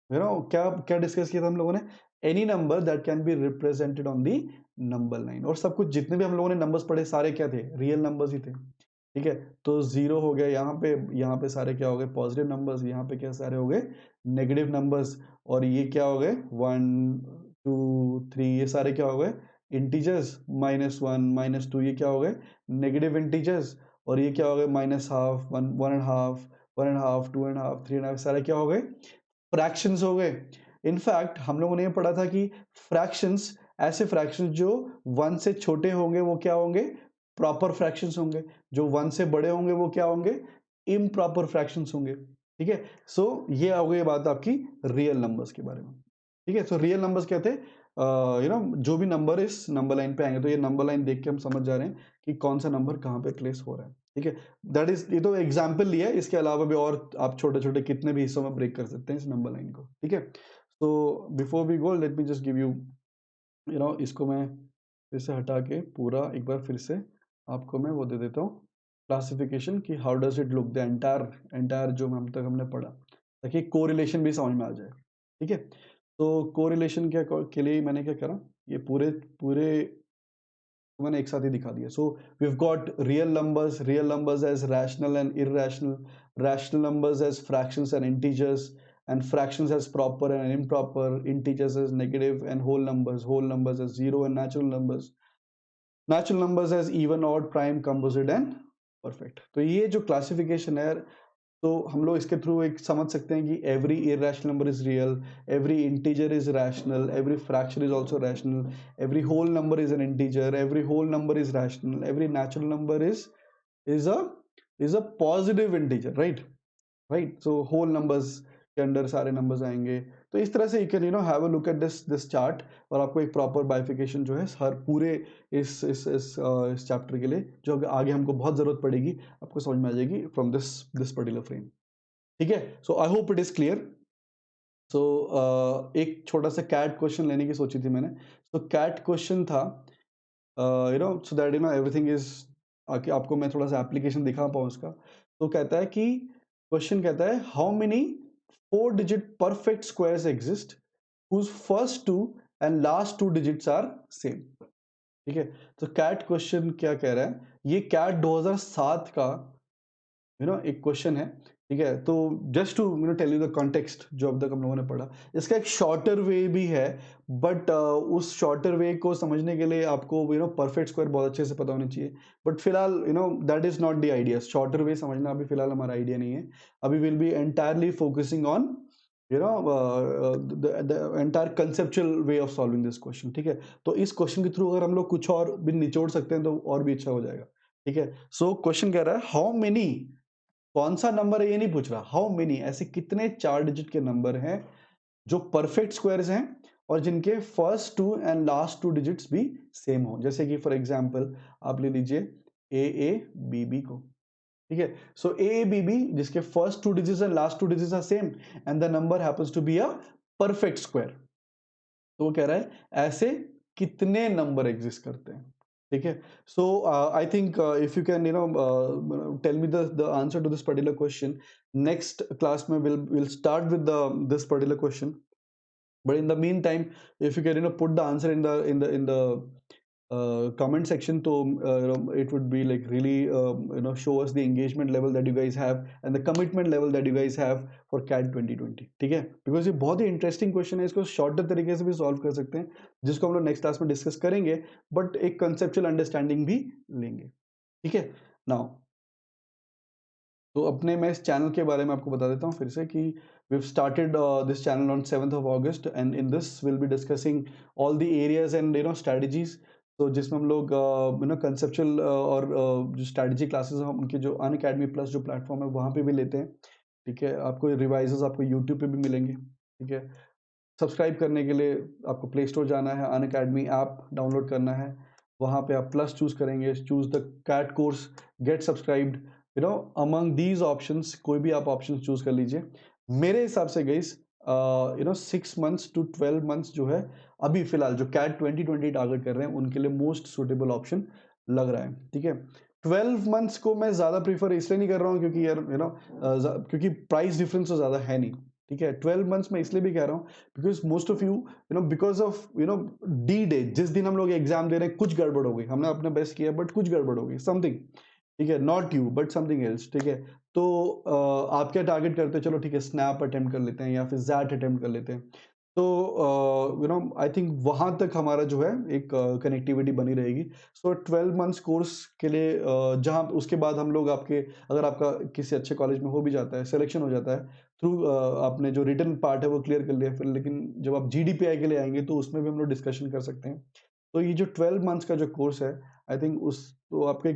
क्या क्या डिस्कस किया था हम लोगों ने? Any number that can be represented on the number line. और सब कुछ जितने भी हम लोगों ने नंबर्स पढ़े सारे क्या थे? रियल नंबर्स ही थे। ठीक है, तो 0 हो गया यहाँ पे सारे क्या हो गए? Positive numbers. यहाँ पे क्या सारे हो गए? Negative numbers. और ये क्या हो गए? 1 2 3, ये सारे क्या हो गए? इंटीजर्स। -1 -2 ये क्या हो गए? Negative integers. और ये क्या हो गए? -½ 1 1.5 1.5 2.5 3.5 सारे क्या हो गए? फ्रैक्शंस हो गए। इनफैक्ट हम लोगों ने ये पढ़ा था कि फ्रैक्शंस, ऐसे फ्रैक्शंस जो 1 से छोटे होंगे वो क्या होंगे? प्रॉपर फ्रैक्शंस होंगे। जो 1 से बड़े होंगे वो क्या होंगे? इम्प्रॉपर फ्रैक्शंस होंगे। ठीक है, सो ये हो गई बात आपकी रियल नंबर्स के बारे में। ठीक है। सो रियल नंबर्स क्या थे, जो भी नंबर इस नंबर लाइन पे आएंगे, तो ये नंबर लाइन देख के हम समझ जा रहे हैं कि कौन सा नंबर कहाँ पे प्लेस हो रहा है। ठीक है, दैट इज, ये तो एग्जाम्पल लिया है, इसके अलावा भी और आप छोटे छोटे कितने भी हिस्सों में ब्रेक कर सकते हैं इस नंबर लाइन को। ठीक है, तो before we go let me just give you, इसको मैं फिर से हटा के पूरा एक बार फिर से आपको मैं वो दे देता हूँ क्लासिफिकेशन कि how does it look the entire entire जो हम तक हमने पढ़ा, ताकि कोरिलेशन भी समझ में आ जाए। ठीक है, तो कोरिलेशन के लिए मैंने क्या करा, ये पूरे पूरे मैंने एक साथ ही दिखा दिया। सो we've got real numbers as rational and irrational, rational numbers as fractions and integers, and fractions as proper and improper, integers as negative, and whole numbers as zero, and natural numbers as even, odd, prime, composite and perfect। तो ये जो क्लासिफिकेशन है, तो हम लोग इसके थ्रू एक समझ सकते हैं कि every irrational number is real, every integer is rational, every fraction is also rational, every whole number is an integer, every whole number is rational, every natural number is a is a positive integer, right. Right, so whole numbers के अंडर सारे नंबर्स आएंगे। तो इस तरह से you can have a look at this chart, और आपको एक प्रॉपर बाइफिकेशन जो है हर पूरे इस चैप्टर के लिए, जो आगे हमको बहुत जरूरत पड़ेगी, आपको समझ में आ जाएगी फ्रॉम दिस पर्टिकुलर फ्रेम। ठीक है, so I hope it is clear. So एक छोटा सा कैट क्वेश्चन लेने की सोची थी मैंने। तो कैट क्वेश्चन था, सो दैट एवरीथिंग इज, आपको मैं थोड़ा सा एप्लीकेशन दिखा पाऊँ उसका। तो कहता है कि क्वेश्चन कहता है how many 4 digit perfect squares exist whose first two and last two digits are same। ठीक है, तो कैट क्वेश्चन क्या कह रहा है, ये कैट 2007 का एक क्वेश्चन है। ठीक है, तो just to tell you the context जो अब तक हम लोगों ने पढ़ा, इसका एक शॉर्टर वे भी है, बट उस शॉर्टर वे को समझने के लिए आपको परफेक्ट स्क्वायर बहुत अच्छे से पता होना चाहिए। बट फिलहाल that is not the idea, shorter वे समझना अभी फिलहाल हमारा आइडिया नहीं है। अभी will be entirely focusing on the entire conceptual way of solving this question। ठीक है, तो इस क्वेश्चन के थ्रू अगर हम लोग कुछ और भी निचोड़ सकते हैं तो और भी अच्छा हो जाएगा। ठीक है, सो क्वेश्चन कह रहा है हाउ मेनी, कौन सा नंबर है ये नहीं पूछ रहा, हाउ मेनी ऐसे कितने 4 डिजिट के नंबर हैं जो परफेक्ट स्क्वायर्स हैं और जिनके first two and last two digits भी सेम हो। जैसे कि फॉर एग्जांपल आप ले लीजिए ए ए बी बी को। ठीक है, सो ए बी बी जिसके first two digits and last two digits are same and the number happens to be a perfect square. तो वो कह रहा है ऐसे कितने नंबर एग्जिस्ट करते हैं। ठीक है, so I think if you can tell me the answer to this particular question, next class में will start with this particular question. But in the meantime, if you can put the answer in the comment section, so it would be like really show us the engagement level that you guys have and the commitment level that you guys have for CAT 2020। ठीक है, because ये बहुत ही इंटरेस्टिंग क्वेश्चन है, इसको शॉर्टर तरीके से भी सॉल्व कर सकते हैं, जिसको हम लोग नेक्स्ट क्लास में डिस्कस करेंगे, बट एक कंसेप्चुअल अंडरस्टैंडिंग भी लेंगे। ठीक है, नाउ तो अपने मैं इस चैनल के बारे में आपको बता देता हूँ फिर से कि we've started this channel on 7th of August and in this we'll be discussing all the areas and strategies। तो जिसमें हम लोग कंसेप्चुअल और जो स्ट्रैटेजी क्लासेस हैं उनके जो अनअकैडमी प्लस जो प्लेटफॉर्म है वहाँ पे भी लेते हैं। ठीक है, आपको रिवाइजेस आपको यूट्यूब पे भी मिलेंगे। ठीक है, सब्सक्राइब करने के लिए आपको प्ले स्टोर जाना है, अनअकैडमी ऐप डाउनलोड करना है, वहाँ पे आप प्लस चूज करेंगे, choose the CAT course, get subscribed, among these options कोई भी आप ऑप्शन चूज कर लीजिए। मेरे हिसाब से गाइस 6 months to 12 months जो है अभी फिलहाल जो कैट 2020 टारगेट कर रहे हैं उनके लिए मोस्ट सुटेबल ऑप्शन लग रहा है। ठीक है, 12 months को मैं ज्यादा प्रीफर इसलिए नहीं कर रहा हूँ क्योंकि यार क्योंकि प्राइस डिफरेंस तो ज्यादा है नहीं। ठीक है, 12 months में इसलिए भी कह रहा हूँ because most of you because of D day, जिस दिन हम लोग एग्जाम दे रहे हैं कुछ गड़बड़ हो गई, हमने अपना बेस्ट किया बट कुछ गड़बड़ हो गई, समथिंग। ठीक है, not you but something else. ठीक है, तो आप क्या टारगेट करते हो, चलो ठीक है स्नैप अटेम्प्ट कर लेते हैं या फिर जैट अटेम्प्ट कर लेते हैं। तो आई थिंक वहां तक हमारा जो है एक कनेक्टिविटी बनी रहेगी। सो 12 months कोर्स के लिए जहां उसके बाद हम लोग आपके, अगर आपका किसी अच्छे कॉलेज में हो भी जाता है, सिलेक्शन हो जाता है थ्रू आपने जो रिटन पार्ट है वो क्लियर कर लिया, फिर लेकिन जब आप GDPI के लिए आएंगे तो उसमें भी हम लोग डिस्कशन कर सकते हैं। तो ये जो 12 months का जो कोर्स है आई थिंक उस तो आपके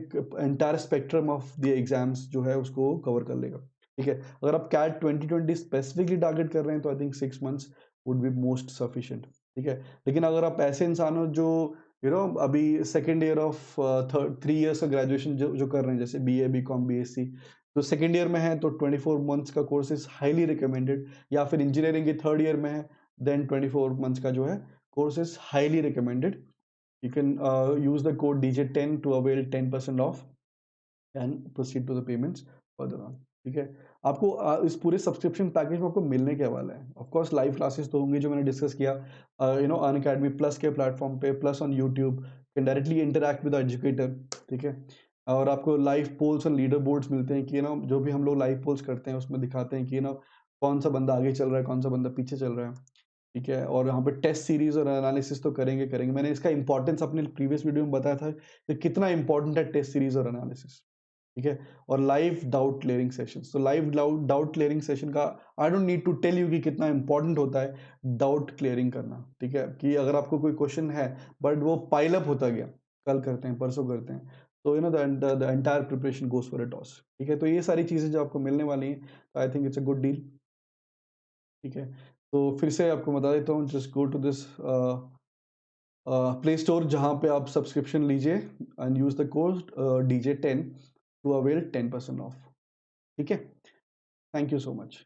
entire spectrum of the exams जो है उसको कवर कर लेगा। ठीक है। अगर आप कैट 2020 स्पेसिफिकली टारगेट कर रहे हैं तो I think 6 months would be most sufficient. ठीक है। लेकिन अगर आप ऐसे इंसान हो जो अभी सेकेंड ईयर ऑफ 3 इयर्स का ग्रेजुएशन जो कर रहे हैं, जैसे BA BCom BSc, तो सेकेंड ईयर में है तो 24 मंथ्स का कोर्स इज हाईली रिकमेंडेड, या फिर इंजीनियरिंग के थर्ड ईयर में है देन 24 मंथ्स का जो है course is highly recommended. You can use the code DJ10 to avail 10% off and proceed to the payments further on। ठीक है। आपको इस पूरे सब्सक्रिप्शन पैकेज में आपको मिलने क्या वाला है? ऑफ कोर्स लाइव क्लासेस तो होंगे जो मैंने डिस्कस किया अनअकैडमी प्लस के प्लेटफॉर्म पे, plus on YouTube, can directly interact with educator. ठीक है। और आपको लाइव पोल्स और लीडर बोर्ड्स मिलते हैं कि जो भी हम लोग लाइव पोल्स करते हैं उसमें दिखाते हैं कि कौन सा बंदा आगे चल रहा है, कौन सा बंदा पीछे चल रहा है। ठीक है। और यहाँ पे टेस्ट सीरीज और एनालिसिस तो करेंगे करेंगे। मैंने इसका इंपॉर्टेंस अपने प्रीवियस वीडियो में बताया था कि कितना इंपॉर्टेंट है टेस्ट सीरीज और एनालिसिस। ठीक है। और लाइव डाउट क्लियरिंग सेशन, तो लाइव डाउट क्लियरिंग सेशन का I don't need to tell you कि कितना इंपॉर्टेंट होता है डाउट क्लियरिंग करना। ठीक है। कि अगर आपको कोई क्वेश्चन है बट वो पाइल अप होता गया, कल करते हैं, परसों करते हैं, तो the entire preparation goes for a toss. ठीक है। तो ये सारी चीजें जो आपको मिलने वाली हैं, तो I think it's a good deal. ठीक है। तो फिर से आपको बता देता हूँ, just go to this play store जहाँ पे आप सब्सक्रिप्शन लीजिए and use the code DJ10 to avail 10% off. ठीक है। Thank you so much.